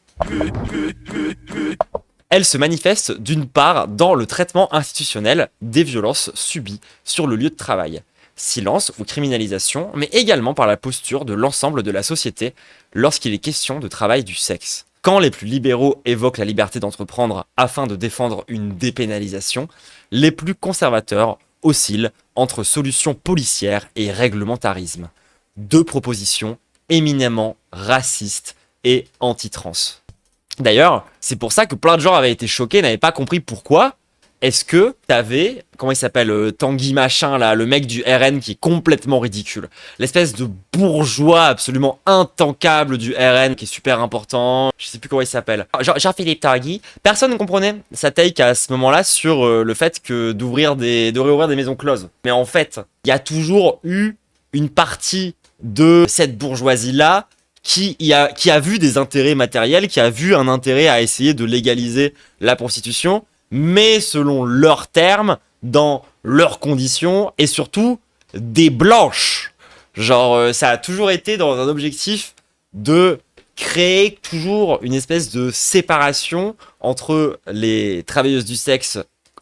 Speaker 1: Elle se manifeste d'une part dans le traitement institutionnel des violences subies sur le lieu de travail, silence ou criminalisation, mais également par la posture de l'ensemble de la société lorsqu'il est question de travail du sexe. Quand les plus libéraux évoquent la liberté d'entreprendre afin de défendre une dépénalisation, les plus conservateurs oscillent entre solutions policières et réglementarisme. Deux propositions éminemment racistes et anti-trans. D'ailleurs, c'est pour ça que plein de gens avaient été choqués, n'avaient pas compris pourquoi. Est-ce que t'avais, comment il s'appelle, Tanguy machin là, le mec du RN qui est complètement ridicule. L'espèce de bourgeois absolument intankable du RN qui est super important. Je sais plus comment il s'appelle. Jean-Philippe Tanguy. Personne ne comprenait sa take à ce moment-là sur le fait que de réouvrir des maisons closes. Mais en fait, il y a toujours eu une partie de cette bourgeoisie-là qui a vu des intérêts matériels, qui a vu un intérêt à essayer de légaliser la prostitution, mais selon leurs termes, dans leurs conditions, et surtout des blanches. Genre, ça a toujours été dans un objectif de créer toujours une espèce de séparation entre les travailleuses du sexe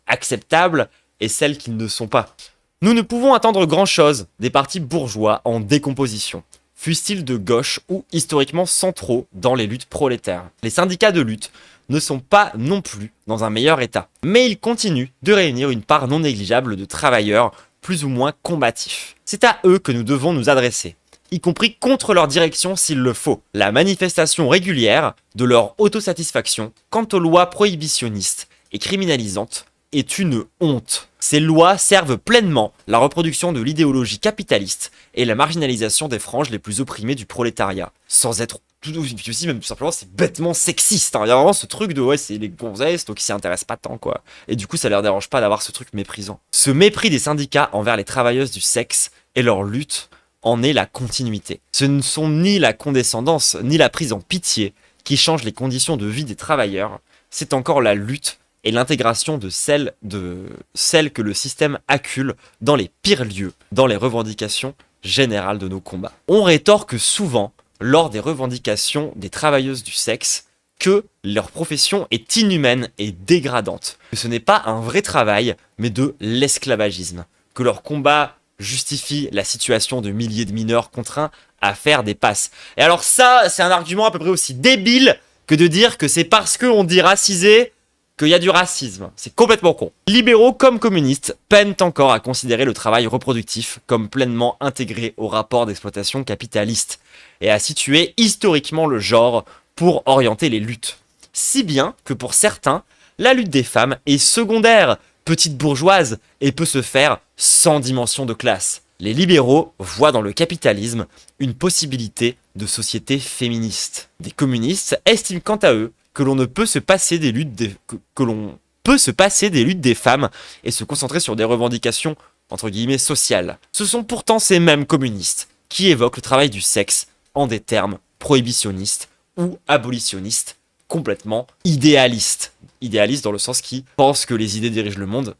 Speaker 1: acceptables et celles qui ne le sont pas. Nous ne pouvons attendre grand-chose des partis bourgeois en décomposition, fussent-ils de gauche ou historiquement centraux dans les luttes prolétaires. Les syndicats de lutte ne sont pas non plus dans un meilleur état, mais ils continuent de réunir une part non négligeable de travailleurs plus ou moins combatifs. C'est à eux que nous devons nous adresser, y compris contre leur direction s'il le faut. La manifestation régulière de leur autosatisfaction quant aux lois prohibitionnistes et criminalisantes est une honte. Ces lois servent pleinement la reproduction de l'idéologie capitaliste et la marginalisation des franges les plus opprimées du prolétariat, sans être tout aussi, même tout simplement, c'est bêtement sexiste. Hein. Il y a vraiment ce truc de ouais, c'est les gonzesses, donc ils s'y intéressent pas tant, quoi. Et du coup, ça leur dérange pas d'avoir ce truc méprisant. Ce mépris des syndicats envers les travailleuses du sexe et leur lutte en est la continuité. Ce ne sont ni la condescendance, ni la prise en pitié qui changent les conditions de vie des travailleurs, c'est encore la lutte et l'intégration de celles que le système accule dans les pires lieux, dans les revendications générales de nos combats. On rétorque souvent, lors des revendications des travailleuses du sexe, que leur profession est inhumaine et dégradante, que ce n'est pas un vrai travail, mais de l'esclavagisme, que leur combat justifie la situation de milliers de mineurs contraints à faire des passes. Et alors ça, c'est un argument à peu près aussi débile que de dire que c'est parce qu'on dit racisé qu'il y a du racisme. C'est complètement con. Libéraux comme communistes peinent encore à considérer le travail reproductif comme pleinement intégré au rapport d'exploitation capitaliste et à situer historiquement le genre pour orienter les luttes. Si bien que pour certains, la lutte des femmes est secondaire, petite bourgeoise et peut se faire sans dimension de classe. Les libéraux voient dans le capitalisme une possibilité de société féministe. Des communistes estiment quant à eux que l'on ne peut se passer des luttes des femmes et se concentrer sur des revendications entre guillemets sociales. Ce sont pourtant ces mêmes communistes qui évoquent le travail du sexe en des termes prohibitionnistes ou abolitionnistes, complètement idéalistes. Idéalistes dans le sens qui pensent que les idées dirigent le monde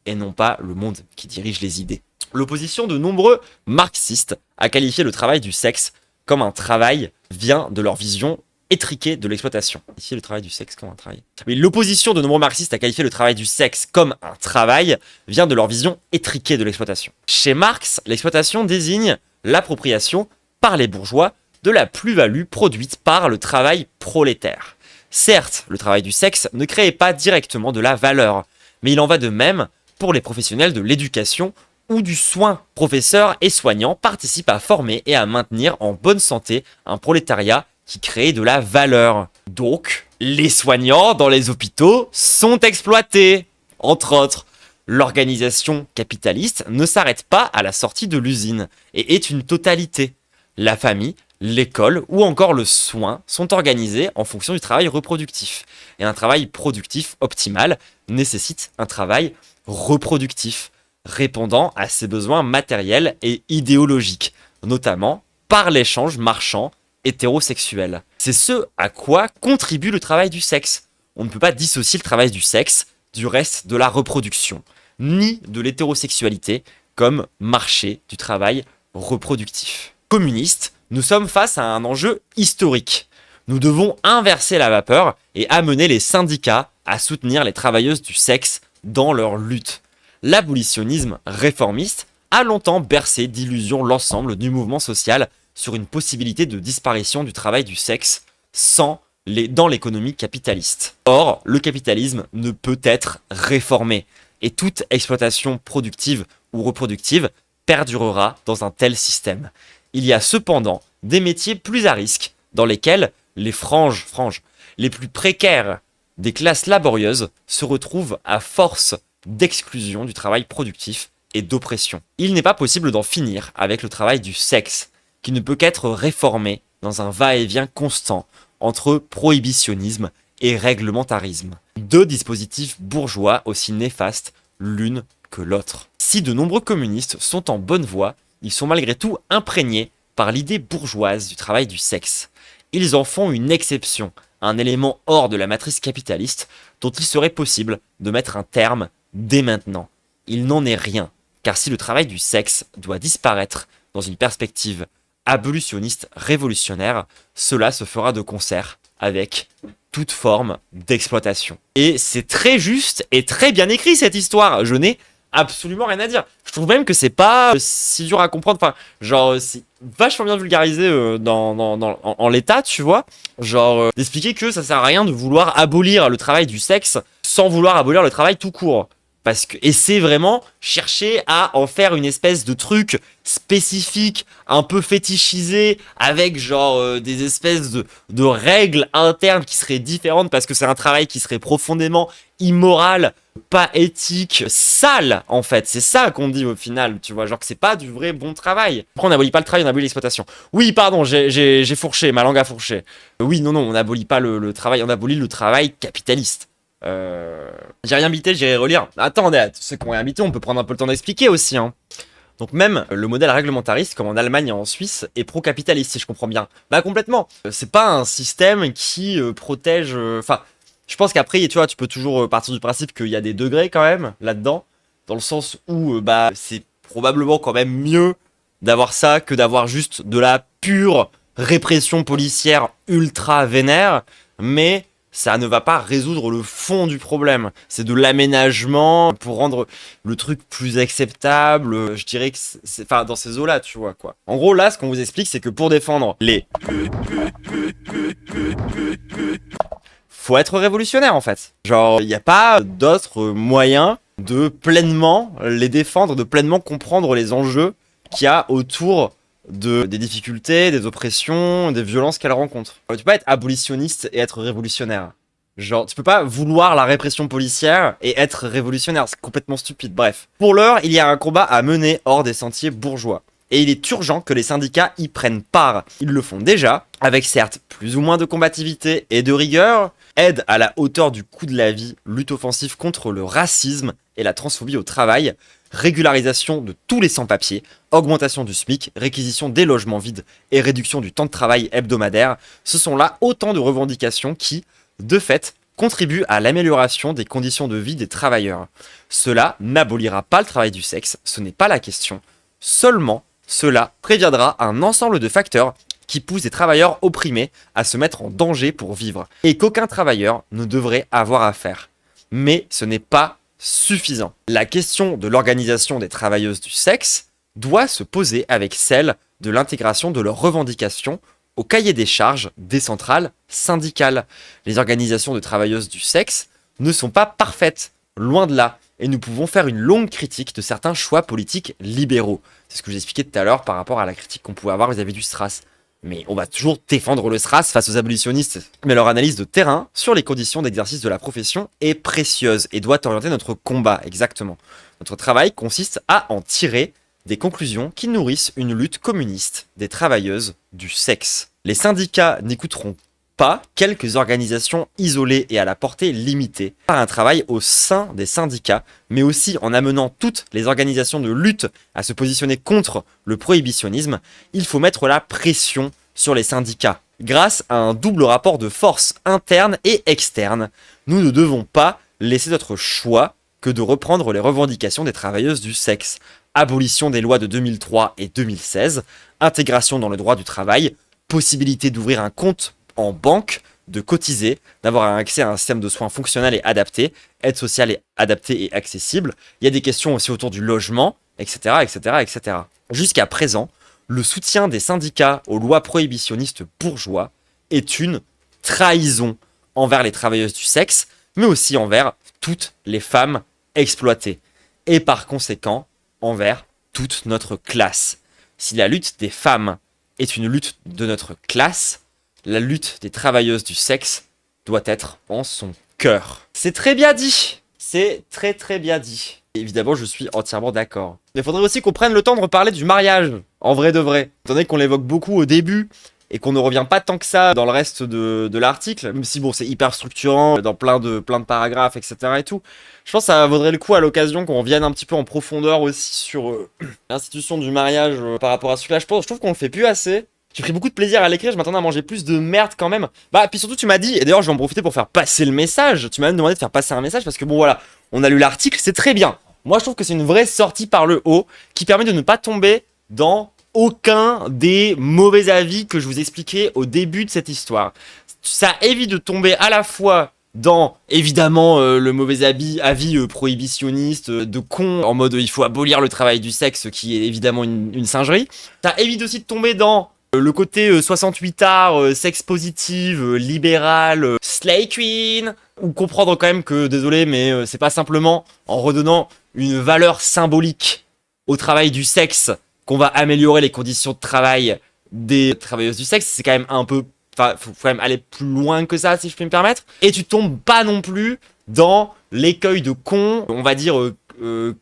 Speaker 1: et non pas le monde qui dirige les idées. L'opposition de nombreux marxistes à qualifier le travail du sexe comme un travail vient de leur vision étriquée de l'exploitation. Ici, le travail du sexe comme un travail. Mais l'opposition de nombreux marxistes à qualifier le travail du sexe comme un travail vient de leur vision étriquée de l'exploitation. Chez Marx, l'exploitation désigne l'appropriation par les bourgeois de la plus-value produite par le travail prolétaire. Certes, le travail du sexe ne créait pas directement de la valeur, mais il en va de même pour les professionnels de l'éducation ou du soin. Professeurs et soignants participent à former et à maintenir en bonne santé un prolétariat qui crée de la valeur. Donc, les soignants dans les hôpitaux sont exploités. Entre autres, l'organisation capitaliste ne s'arrête pas à la sortie de l'usine et est une totalité. La famille, l'école ou encore le soin sont organisés en fonction du travail reproductif. Et un travail productif optimal nécessite un travail reproductif, répondant à ses besoins matériels et idéologiques, notamment par l'échange marchand hétérosexuel. C'est ce à quoi contribue le travail du sexe. On ne peut pas dissocier le travail du sexe du reste de la reproduction, ni de l'hétérosexualité comme marché du travail reproductif. Communistes, nous sommes face à un enjeu historique. Nous devons inverser la vapeur et amener les syndicats à soutenir les travailleuses du sexe dans leur lutte. L'abolitionnisme réformiste a longtemps bercé d'illusions l'ensemble du mouvement social sur une possibilité de disparition du travail du sexe dans l'économie capitaliste. Or, le capitalisme ne peut être réformé et toute exploitation productive ou reproductive perdurera dans un tel système. Il y a cependant des métiers plus à risque dans lesquels les franges les plus précaires des classes laborieuses se retrouvent à force d'exclusion du travail productif et d'oppression. Il n'est pas possible d'en finir avec le travail du sexe, qui ne peut qu'être réformé dans un va-et-vient constant entre prohibitionnisme et réglementarisme. Deux dispositifs bourgeois aussi néfastes l'une que l'autre. Si de nombreux communistes sont en bonne voie, ils sont malgré tout imprégnés par l'idée bourgeoise du travail du sexe. Ils en font une exception, un élément hors de la matrice capitaliste dont il serait possible de mettre un terme dès maintenant. Il n'en est rien, car si le travail du sexe doit disparaître dans une perspective abolitionniste révolutionnaire, cela se fera de concert avec toute forme d'exploitation. Et c'est très juste et très bien écrit cette histoire, je n'ai absolument rien à dire. Je trouve même que c'est pas si dur à comprendre, enfin, genre, c'est vachement bien vulgarisé en l'état, tu vois, genre, d'expliquer que ça sert à rien de vouloir abolir le travail du sexe sans vouloir abolir le travail tout court. Et c'est vraiment chercher à en faire une espèce de truc spécifique, un peu fétichisé, avec genre des espèces de règles internes qui seraient différentes parce que c'est un travail qui serait profondément immoral, pas éthique, sale en fait. C'est ça qu'on dit au final, tu vois, genre que c'est pas du vrai bon travail. Après on n'abolit pas le travail, on abolit l'exploitation. Oui, pardon, j'ai fourché, ma langue a fourché. Oui, non, on n'abolit pas le travail, on abolit le travail capitaliste. J'ai rien invité, j'irai relire. Attendez, ceux qui ont rien invité, on peut prendre un peu le temps d'expliquer aussi, hein. Donc même le modèle réglementariste, comme en Allemagne et en Suisse, est pro-capitaliste, si je comprends bien. Bah complètement. C'est pas un système qui protège... Enfin, je pense qu'après, tu vois, tu peux toujours partir du principe qu'il y a des degrés quand même là-dedans, dans le sens où bah c'est probablement quand même mieux d'avoir ça que d'avoir juste de la pure répression policière ultra vénère, mais ça ne va pas résoudre le fond du problème. C'est de l'aménagement pour rendre le truc plus acceptable. Je dirais que c'est enfin, dans ces eaux-là, tu vois, quoi. En gros, là, ce qu'on vous explique, c'est que pour défendre les... faut être révolutionnaire, en fait. Genre, il n'y a pas d'autre moyen de pleinement les défendre, de pleinement comprendre les enjeux qu'il y a autour des difficultés, des oppressions, des violences qu'elle rencontre. Tu peux pas être abolitionniste et être révolutionnaire. Genre, tu peux pas vouloir la répression policière et être révolutionnaire, c'est complètement stupide. Bref. Pour l'heure, il y a un combat à mener hors des sentiers bourgeois. Et il est urgent que les syndicats y prennent part. Ils le font déjà, avec certes plus ou moins de combativité et de rigueur, aide à la hauteur du coût de la vie, lutte offensive contre le racisme et la transphobie au travail, régularisation de tous les sans-papiers, augmentation du SMIC, réquisition des logements vides et réduction du temps de travail hebdomadaire. Ce sont là autant de revendications qui, de fait, contribuent à l'amélioration des conditions de vie des travailleurs. Cela n'abolira pas le travail du sexe, ce n'est pas la question. Seulement, cela préviendra un ensemble de facteurs qui poussent les travailleurs opprimés à se mettre en danger pour vivre, et qu'aucun travailleur ne devrait avoir à faire. Mais ce n'est pas suffisant. La question de l'organisation des travailleuses du sexe doit se poser avec celle de l'intégration de leurs revendications au cahier des charges des centrales syndicales. Les organisations de travailleuses du sexe ne sont pas parfaites, loin de là, et nous pouvons faire une longue critique de certains choix politiques libéraux. C'est ce que je vous expliquais tout à l'heure par rapport à la critique qu'on pouvait avoir vis-à-vis du SRAS. Mais on va toujours défendre le SRAS face aux abolitionnistes. Mais leur analyse de terrain sur les conditions d'exercice de la profession est précieuse et doit orienter notre combat, exactement. Notre travail consiste à en tirer des conclusions qui nourrissent une lutte communiste des travailleuses du sexe. Les syndicats n'écouteront pas quelques organisations isolées et à la portée limitée par un travail au sein des syndicats, mais aussi en amenant toutes les organisations de lutte à se positionner contre le prohibitionnisme. Il faut mettre la pression sur les syndicats. Grâce à un double rapport de force interne et externe, nous ne devons pas laisser notre choix que de reprendre les revendications des travailleuses du sexe. Abolition des lois de 2003 et 2016, intégration dans le droit du travail, possibilité d'ouvrir un compte en banque, de cotiser, d'avoir un accès à un système de soins fonctionnel et adapté, aide sociale et adaptée et accessible. Il y a des questions aussi autour du logement, etc., etc., etc. Jusqu'à présent, le soutien des syndicats aux lois prohibitionnistes bourgeois est une trahison envers les travailleuses du sexe, mais aussi envers toutes les femmes exploitées. Et par conséquent, envers toute notre classe. Si la lutte des femmes est une lutte de notre classe, la lutte des travailleuses du sexe doit être en son cœur. C'est très bien dit. C'est très très bien dit. Évidemment, je suis entièrement d'accord. Mais il faudrait aussi qu'on prenne le temps de reparler du mariage, en vrai de vrai. Étant donné qu'on l'évoque beaucoup au début, et qu'on ne revient pas tant que ça dans le reste de l'article, même si bon, c'est hyper structurant, dans plein de paragraphes, etc. et tout. Je pense que ça vaudrait le coup à l'occasion qu'on revienne un petit peu en profondeur aussi sur l'institution du mariage par rapport à ce truc-là. Je trouve qu'on le fait plus assez. J'ai pris beaucoup de plaisir à l'écrire, je m'attendais à manger plus de merde quand même. Bah, puis surtout tu m'as dit, et d'ailleurs je vais en profiter pour faire passer le message, tu m'as même demandé de faire passer un message parce que bon voilà, on a lu l'article, c'est très bien. Moi je trouve que c'est une vraie sortie par le haut qui permet de ne pas tomber dans aucun des mauvais avis que je vous expliquais au début de cette histoire. Ça évite de tomber à la fois dans, évidemment, le mauvais avis prohibitionniste, de con, en mode il faut abolir le travail du sexe, qui est évidemment une singerie. Ça évite aussi de tomber dans le côté 68 art, sexe positive, libéral, slay queen, ou comprendre quand même que, désolé, mais c'est pas simplement en redonnant une valeur symbolique au travail du sexe qu'on va améliorer les conditions de travail des travailleuses du sexe. C'est quand même un peu... Enfin, faut quand même aller plus loin que ça, si je puis me permettre. Et tu tombes pas non plus dans l'écueil de con, on va dire...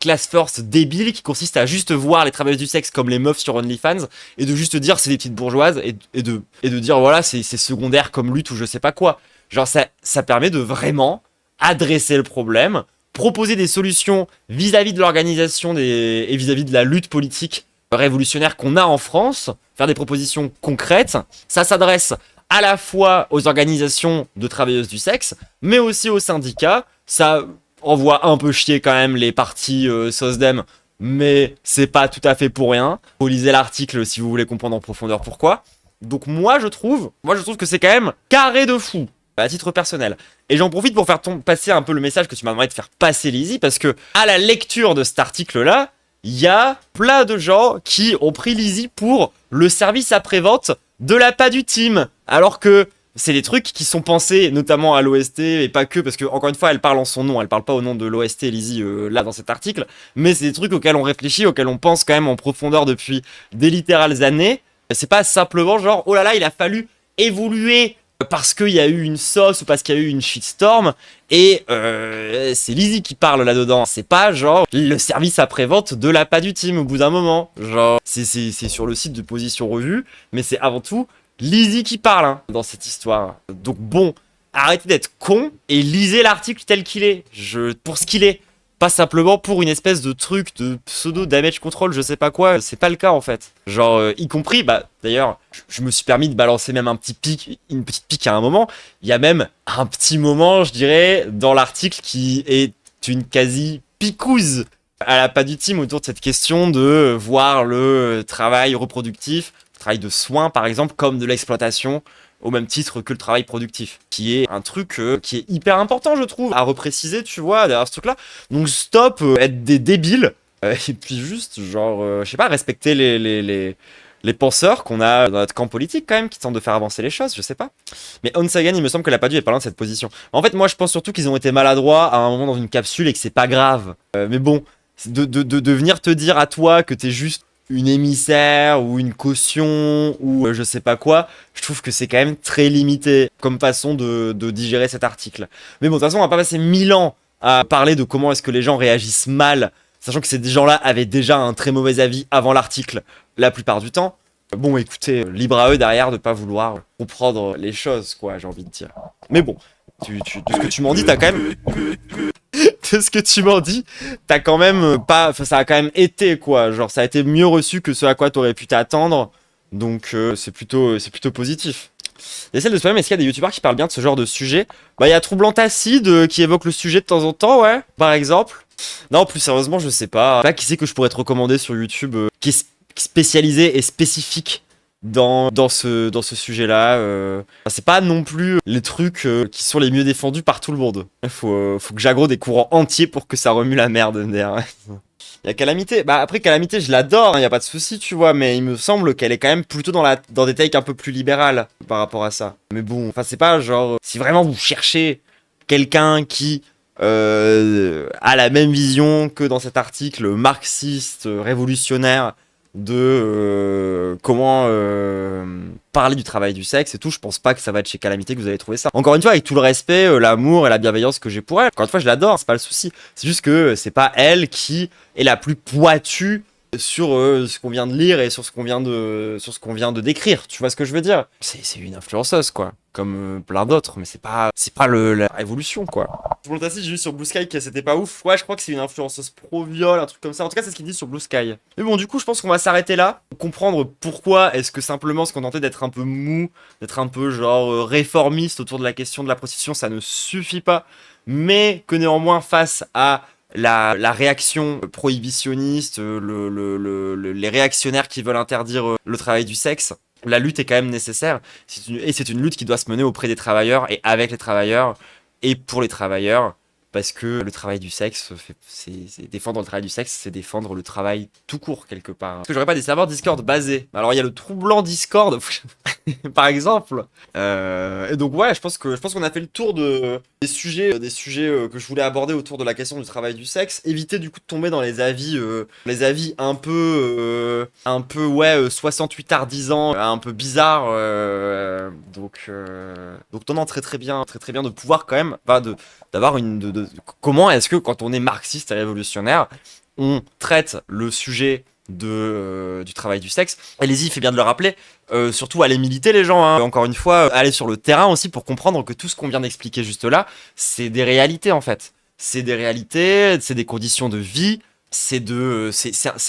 Speaker 1: class first débile qui consiste à juste voir les travailleuses du sexe comme les meufs sur OnlyFans et de juste dire c'est des petites bourgeoises et de dire voilà c'est secondaire comme lutte ou je sais pas quoi. Genre ça permet de vraiment adresser le problème, proposer des solutions vis-à-vis de l'organisation et vis-à-vis de la lutte politique révolutionnaire qu'on a en France, faire des propositions concrètes. Ça s'adresse à la fois aux organisations de travailleuses du sexe mais aussi aux syndicats. Ça envoie un peu chier quand même les partis SOSDEM, mais c'est pas tout à fait pour rien. Faut lisez l'article si vous voulez comprendre en profondeur pourquoi. Donc moi je trouve que c'est quand même carré de fou. à titre personnel. Et j'en profite pour faire passer un peu le message que tu m'as demandé de faire passer, Lizzie, parce que à la lecture de cet article-là, il y a plein de gens qui ont pris Lizzie pour le service après-vente de la pas du team, alors que c'est des trucs qui sont pensés notamment à l'OST et pas que, parce que encore une fois elle parle en son nom, elle parle pas au nom de l'OST Lizzie là dans cet article, mais c'est des trucs auxquels on réfléchit, auxquels on pense quand même en profondeur depuis des littérales années. C'est pas simplement genre oh là là il a fallu évoluer parce qu'il y a eu une sauce ou parce qu'il y a eu une shitstorm et c'est Lizzie qui parle là-dedans. C'est pas genre le service après-vente de la pas du team au bout d'un moment. Genre c'est sur le site de Position Revue, mais c'est avant tout Lizzie qui parle hein, dans cette histoire. Donc bon, arrêtez d'être con et lisez l'article tel qu'il est. Pour ce qu'il est. Pas simplement pour une espèce de truc de pseudo damage control, je sais pas quoi, c'est pas le cas en fait. Genre, y compris, bah d'ailleurs, je me suis permis de balancer même une petite pique à un moment. Il y a même un petit moment, je dirais, dans l'article qui est une quasi picouse à la pas du team autour de cette question de voir le travail reproductif, le travail de soins par exemple, comme de l'exploitation, au même titre que le travail productif, qui est un truc qui est hyper important, je trouve, à repréciser, tu vois, derrière ce truc-là. Donc stop, être des débiles, et puis juste, genre, je sais pas, respecter les penseurs qu'on a dans notre camp politique, quand même, qui tentent de faire avancer les choses, je sais pas. Mais once again, il me semble que la Padue est pas loin de cette position. En fait, moi, je pense surtout qu'ils ont été maladroits à un moment dans une capsule et que c'est pas grave. Mais bon, de venir te dire à toi que t'es juste une émissaire ou une caution ou je sais pas quoi, je trouve que c'est quand même très limité comme façon de digérer cet article. Mais bon, de toute façon, on va pas passer 1000 ans à parler de comment est-ce que les gens réagissent mal, sachant que ces gens-là avaient déjà un très mauvais avis avant l'article, la plupart du temps. Bon, écoutez, libre à eux derrière de pas vouloir comprendre les choses, quoi, j'ai envie de dire. Mais bon, de ce que tu m'en dis, t'as quand même... de ce que tu m'en dis, t'as quand même pas... Enfin, ça a quand même été, quoi. Genre, ça a été mieux reçu que ce à quoi t'aurais pu t'attendre. Donc, c'est plutôt positif. Il y a celle de ce problème, est-ce qu'il y a des youtubeurs qui parlent bien de ce genre de sujet? Bah, il y a Troublant Acide qui évoque le sujet de temps en temps, ouais, par exemple. Non, plus sérieusement, je sais pas. Pas qui c'est que je pourrais te recommander sur YouTube qui est spécialisé et spécifique dans ce sujet-là. C'est pas non plus les trucs qui sont les mieux défendus par tout le monde. Faut que j'aggro des courants entiers pour que ça remue la merde derrière. Il y a Calamité. Bah après Calamité, je l'adore, y a pas de souci, tu vois, mais il me semble qu'elle est quand même plutôt dans des takes un peu plus libérales par rapport à ça. Mais bon, enfin c'est pas genre si vraiment vous cherchez quelqu'un qui a la même vision que dans cet article marxiste révolutionnaire de comment parler du travail du sexe et tout, je pense pas que ça va être chez Calamité que vous allez trouver ça. Encore une fois, avec tout le respect, l'amour et la bienveillance que j'ai pour elle, encore une fois, je l'adore, c'est pas le souci. C'est juste que c'est pas elle qui est la plus pointue sur ce qu'on vient de lire et sur ce qu'on vient de décrire, tu vois ce que je veux dire? C'est une influenceuse quoi, comme plein d'autres, mais c'est pas la révolution quoi. Pour le tacite, j'ai vu sur Blue Sky que c'était pas ouf. Ouais, je crois que c'est une influenceuse pro-viol, un truc comme ça. En tout cas, c'est ce qu'ils disent sur Blue Sky. Mais bon, du coup, je pense qu'on va s'arrêter là. Comprendre pourquoi est-ce que simplement se contenter d'être un peu mou, d'être un peu genre réformiste autour de la question de la prostitution, ça ne suffit pas. Mais que néanmoins, face à la réaction prohibitionniste, les réactionnaires qui veulent interdire le travail du sexe, la lutte est quand même nécessaire. C'est une lutte qui doit se mener auprès des travailleurs et avec les travailleurs et pour les travailleurs. Parce que le travail du sexe, c'est défendre le travail du sexe, c'est défendre le travail tout court quelque part. Parce que j'aurais pas des serveurs Discord basés. Alors il y a le troublant Discord, par exemple. Et donc ouais, je pense qu'on a fait le tour des sujets que je voulais aborder autour de la question du travail du sexe. Éviter du coup de tomber dans les avis un peu ouais 68 artisans, un peu bizarre. Donc non, très bien de pouvoir quand même, d'avoir comment est-ce que quand on est marxiste et révolutionnaire, on traite le sujet du travail du sexe. Allez-y, fait bien de le rappeler. Surtout aller militer les gens, hein. Encore une fois, aller sur le terrain aussi pour comprendre que tout ce qu'on vient d'expliquer juste là, c'est des réalités en fait. C'est des réalités, c'est des conditions de vie. C'est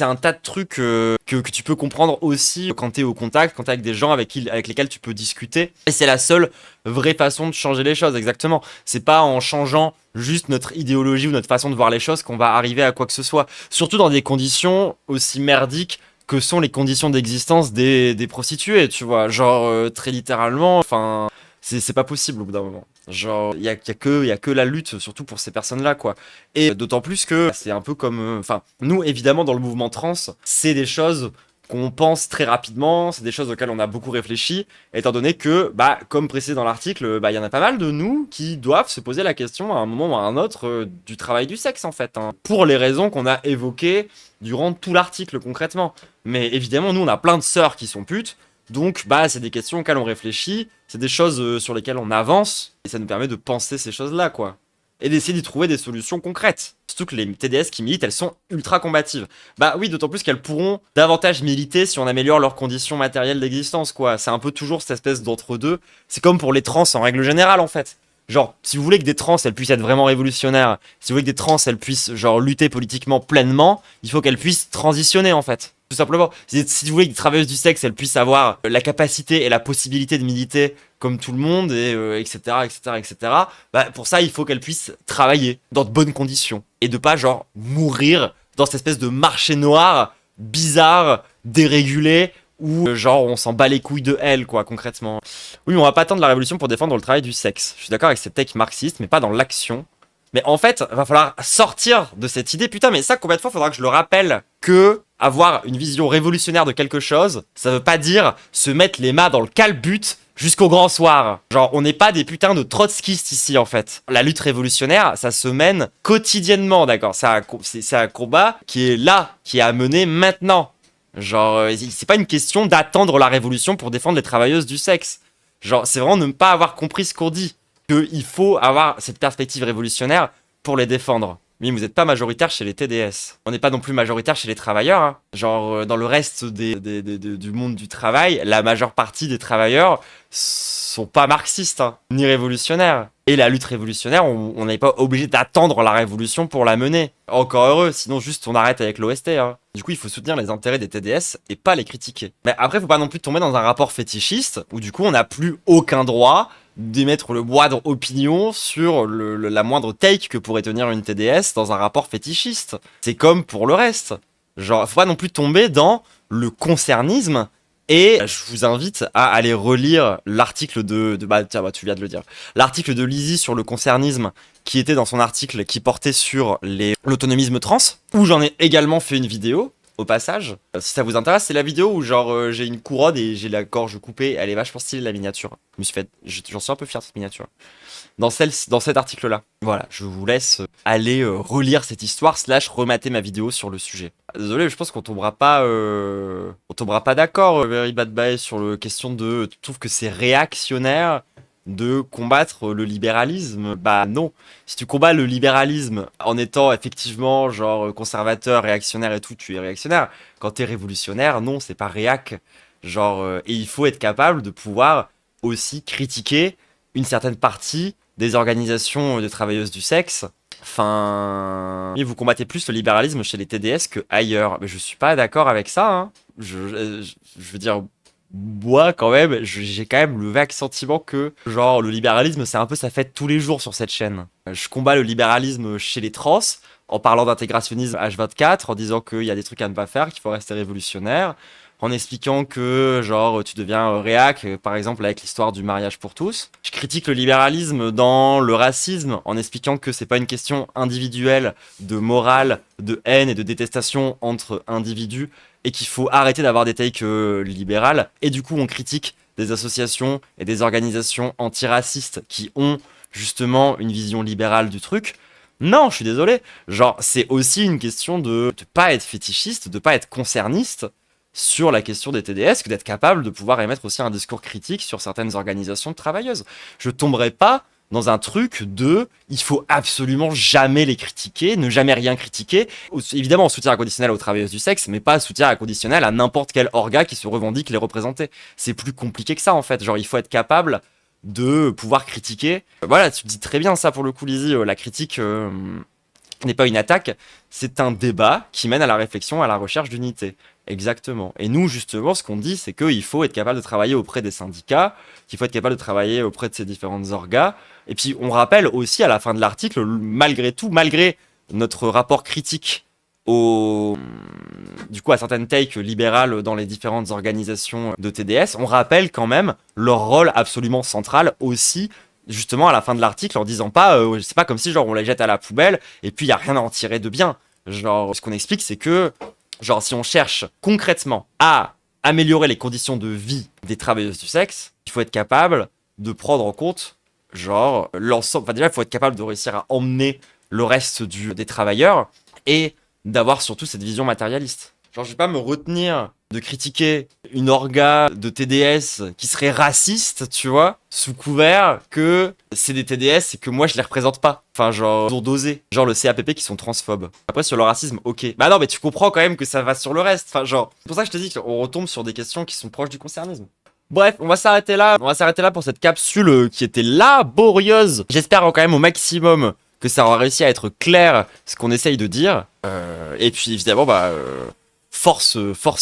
Speaker 1: un tas de trucs que tu peux comprendre aussi quand t'es au contact, quand t'es avec des gens avec lesquels tu peux discuter. Et c'est la seule vraie façon de changer les choses, exactement. C'est pas en changeant juste notre idéologie ou notre façon de voir les choses qu'on va arriver à quoi que ce soit. Surtout dans des conditions aussi merdiques que sont les conditions d'existence des prostituées, tu vois. Genre, très littéralement, enfin, c'est pas possible au bout d'un moment. Genre, y a que la lutte, surtout pour ces personnes-là, quoi. Et d'autant plus que c'est un peu comme... Enfin, nous, évidemment, dans le mouvement trans, c'est des choses qu'on pense très rapidement, c'est des choses auxquelles on a beaucoup réfléchi, étant donné que, bah, comme précisé dans l'article, bah, il y en a pas mal de nous qui doivent se poser la question à un moment ou à un autre du travail du sexe, en fait, hein, pour les raisons qu'on a évoquées durant tout l'article, concrètement. Mais évidemment, nous, on a plein de sœurs qui sont putes, donc, bah, c'est des questions auxquelles on réfléchit, c'est des choses sur lesquelles on avance, et ça nous permet de penser ces choses-là, quoi. Et d'essayer d'y trouver des solutions concrètes. Surtout que les TDS qui militent, elles sont ultra combatives. Bah oui, d'autant plus qu'elles pourront davantage militer si on améliore leurs conditions matérielles d'existence, quoi. C'est un peu toujours cette espèce d'entre-deux. C'est comme pour les trans en règle générale, en fait. Genre, si vous voulez que des trans, elles puissent être vraiment révolutionnaires, si vous voulez que des trans, elles puissent, genre, lutter politiquement pleinement, il faut qu'elles puissent transitionner, en fait. Tout simplement. Si vous voulez que des travailleuses du sexe, elles puissent avoir la capacité et la possibilité de militer comme tout le monde, et etc., etc., etc., bah, pour ça, il faut qu'elles puissent travailler dans de bonnes conditions. Et de pas, genre, mourir dans cette espèce de marché noir, bizarre, dérégulé, où, genre, on s'en bat les couilles de elles, quoi, concrètement. Oui, mais on va pas attendre la révolution pour défendre le travail du sexe. Je suis d'accord avec cette take marxiste, mais pas dans l'action. Mais en fait, va falloir sortir de cette idée. Putain, mais ça, combien de fois faudra que je le rappelle que avoir une vision révolutionnaire de quelque chose, ça veut pas dire se mettre les mains dans le calbut jusqu'au grand soir. Genre, on n'est pas des putains de trotskistes ici, en fait. La lutte révolutionnaire, ça se mène quotidiennement, d'accord? C'est un combat qui est là, qui est à mener maintenant. Genre, c'est pas une question d'attendre la révolution pour défendre les travailleuses du sexe. Genre, c'est vraiment ne pas avoir compris ce qu'on dit. Qu'il faut avoir cette perspective révolutionnaire pour les défendre. Mais vous n'êtes pas majoritaire chez les TDS. On n'est pas non plus majoritaire chez les travailleurs. Hein. Genre, dans le reste du monde du travail, la majeure partie des travailleurs sont pas marxistes, hein, ni révolutionnaires. Et la lutte révolutionnaire, on n'est pas obligé d'attendre la révolution pour la mener. Encore heureux, sinon juste on arrête avec l'OST. Hein. Du coup, il faut soutenir les intérêts des TDS et pas les critiquer. Mais après, faut pas non plus tomber dans un rapport fétichiste où du coup, on n'a plus aucun droit d'émettre le moindre opinion sur la moindre take que pourrait tenir une TDS dans un rapport fétichiste. C'est comme pour le reste. Genre, faut pas non plus tomber dans le concernisme. Et je vous invite à aller relire l'article bah tiens, bah tu viens de le dire. L'article de Lizzie sur le concernisme qui était dans son article qui portait sur l'autonomisme trans, où j'en ai également fait une vidéo. Au passage, si ça vous intéresse, c'est la vidéo où genre j'ai une couronne et j'ai la gorge coupée, elle est vachement stylée la miniature. J'en suis un peu fier de cette miniature. Dans cet article-là. Voilà, je vous laisse aller relire cette histoire / remater ma vidéo sur le sujet. Désolé, je pense qu'on tombera pas d'accord, Very Bad Bye, sur la question de tu trouves que c'est réactionnaire de combattre le libéralisme. Bah non. Si tu combats le libéralisme en étant effectivement genre conservateur, réactionnaire et tout, tu es réactionnaire. Quand t'es révolutionnaire, non, c'est pas réac. Genre, et il faut être capable de pouvoir aussi critiquer une certaine partie des organisations de travailleuses du sexe. Enfin, vous combattez plus le libéralisme chez les TDS que ailleurs. Mais je suis pas d'accord avec ça. Hein. Je veux dire, moi, quand même, j'ai quand même le vague sentiment que, genre, le libéralisme, c'est un peu sa fête tous les jours sur cette chaîne. Je combats le libéralisme chez les trans, en parlant d'intégrationnisme H24, en disant qu'il y a des trucs à ne pas faire, qu'il faut rester révolutionnaire, en expliquant que, genre, tu deviens réac, par exemple, avec l'histoire du mariage pour tous. Je critique le libéralisme dans le racisme, en expliquant que c'est pas une question individuelle de morale, de haine et de détestation entre individus, et qu'il faut arrêter d'avoir des takes libérales. Et du coup, on critique des associations et des organisations antiracistes qui ont justement une vision libérale du truc. Non, je suis désolé. Genre, c'est aussi une question de pas être fétichiste, de pas être concerniste sur la question des TDS, que d'être capable de pouvoir émettre aussi un discours critique sur certaines organisations de travailleuses. Je tomberai pas dans un truc de il faut absolument jamais les critiquer, ne jamais rien critiquer. Évidemment, en soutien inconditionnel aux travailleuses du sexe, mais pas soutien inconditionnel à n'importe quel orga qui se revendique les représenter. C'est plus compliqué que ça, en fait. Genre, il faut être capable de pouvoir critiquer. Voilà, tu dis très bien ça pour le coup, Lizzie. La critique n'est pas une attaque, c'est un débat qui mène à la réflexion, à la recherche d'unité. Exactement. Et nous, justement, ce qu'on dit, c'est qu'il faut être capable de travailler auprès des syndicats, qu'il faut être capable de travailler auprès de ces différentes orgas. Et puis, on rappelle aussi à la fin de l'article, malgré tout, malgré notre rapport critique à certaines takes libérales dans les différentes organisations de TDS, on rappelle quand même leur rôle absolument central aussi justement à la fin de l'article en disant pas, c'est pas comme si genre on les jette à la poubelle et puis il y a rien à en tirer de bien. Genre, ce qu'on explique, c'est que, genre, si on cherche concrètement à améliorer les conditions de vie des travailleuses du sexe, il faut être capable de prendre en compte, genre, l'ensemble. Enfin, déjà, il faut être capable de réussir à emmener le reste des travailleurs et d'avoir surtout cette vision matérialiste. Genre, je vais pas me retenir de critiquer une orga de TDS qui serait raciste, tu vois, sous couvert que c'est des TDS et que moi je les représente pas. Enfin, genre, ils ont dosé. Genre le CAPP qui sont transphobes. Après, sur le racisme, ok. Bah non, mais tu comprends quand même que ça va sur le reste. Enfin, genre, c'est pour ça que je te dis qu'on retombe sur des questions qui sont proches du concernisme. Bref, on va s'arrêter là. On va s'arrêter là pour cette capsule qui était laborieuse. J'espère quand même au maximum que ça aura réussi à être clair ce qu'on essaye de dire. Et puis évidemment, force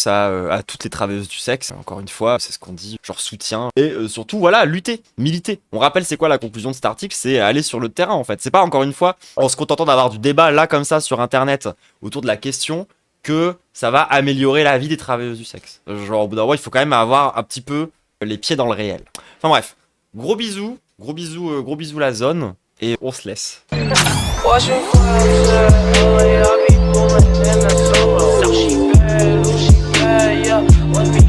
Speaker 1: à toutes les travailleuses du sexe. Encore une fois, c'est ce qu'on dit, genre soutien. Et surtout, voilà, lutter, militer. On rappelle, c'est quoi la conclusion de cet article? C'est aller sur le terrain, en fait. C'est pas, encore une fois, en se contentant d'avoir du débat là, comme ça, sur Internet, autour de la question, que ça va améliorer la vie des travailleuses du sexe. Genre, au bout d'un moment, il faut quand même avoir un petit peu les pieds dans le réel. Enfin bref, gros bisous la zone, et on se laisse. L'archipel, yeah.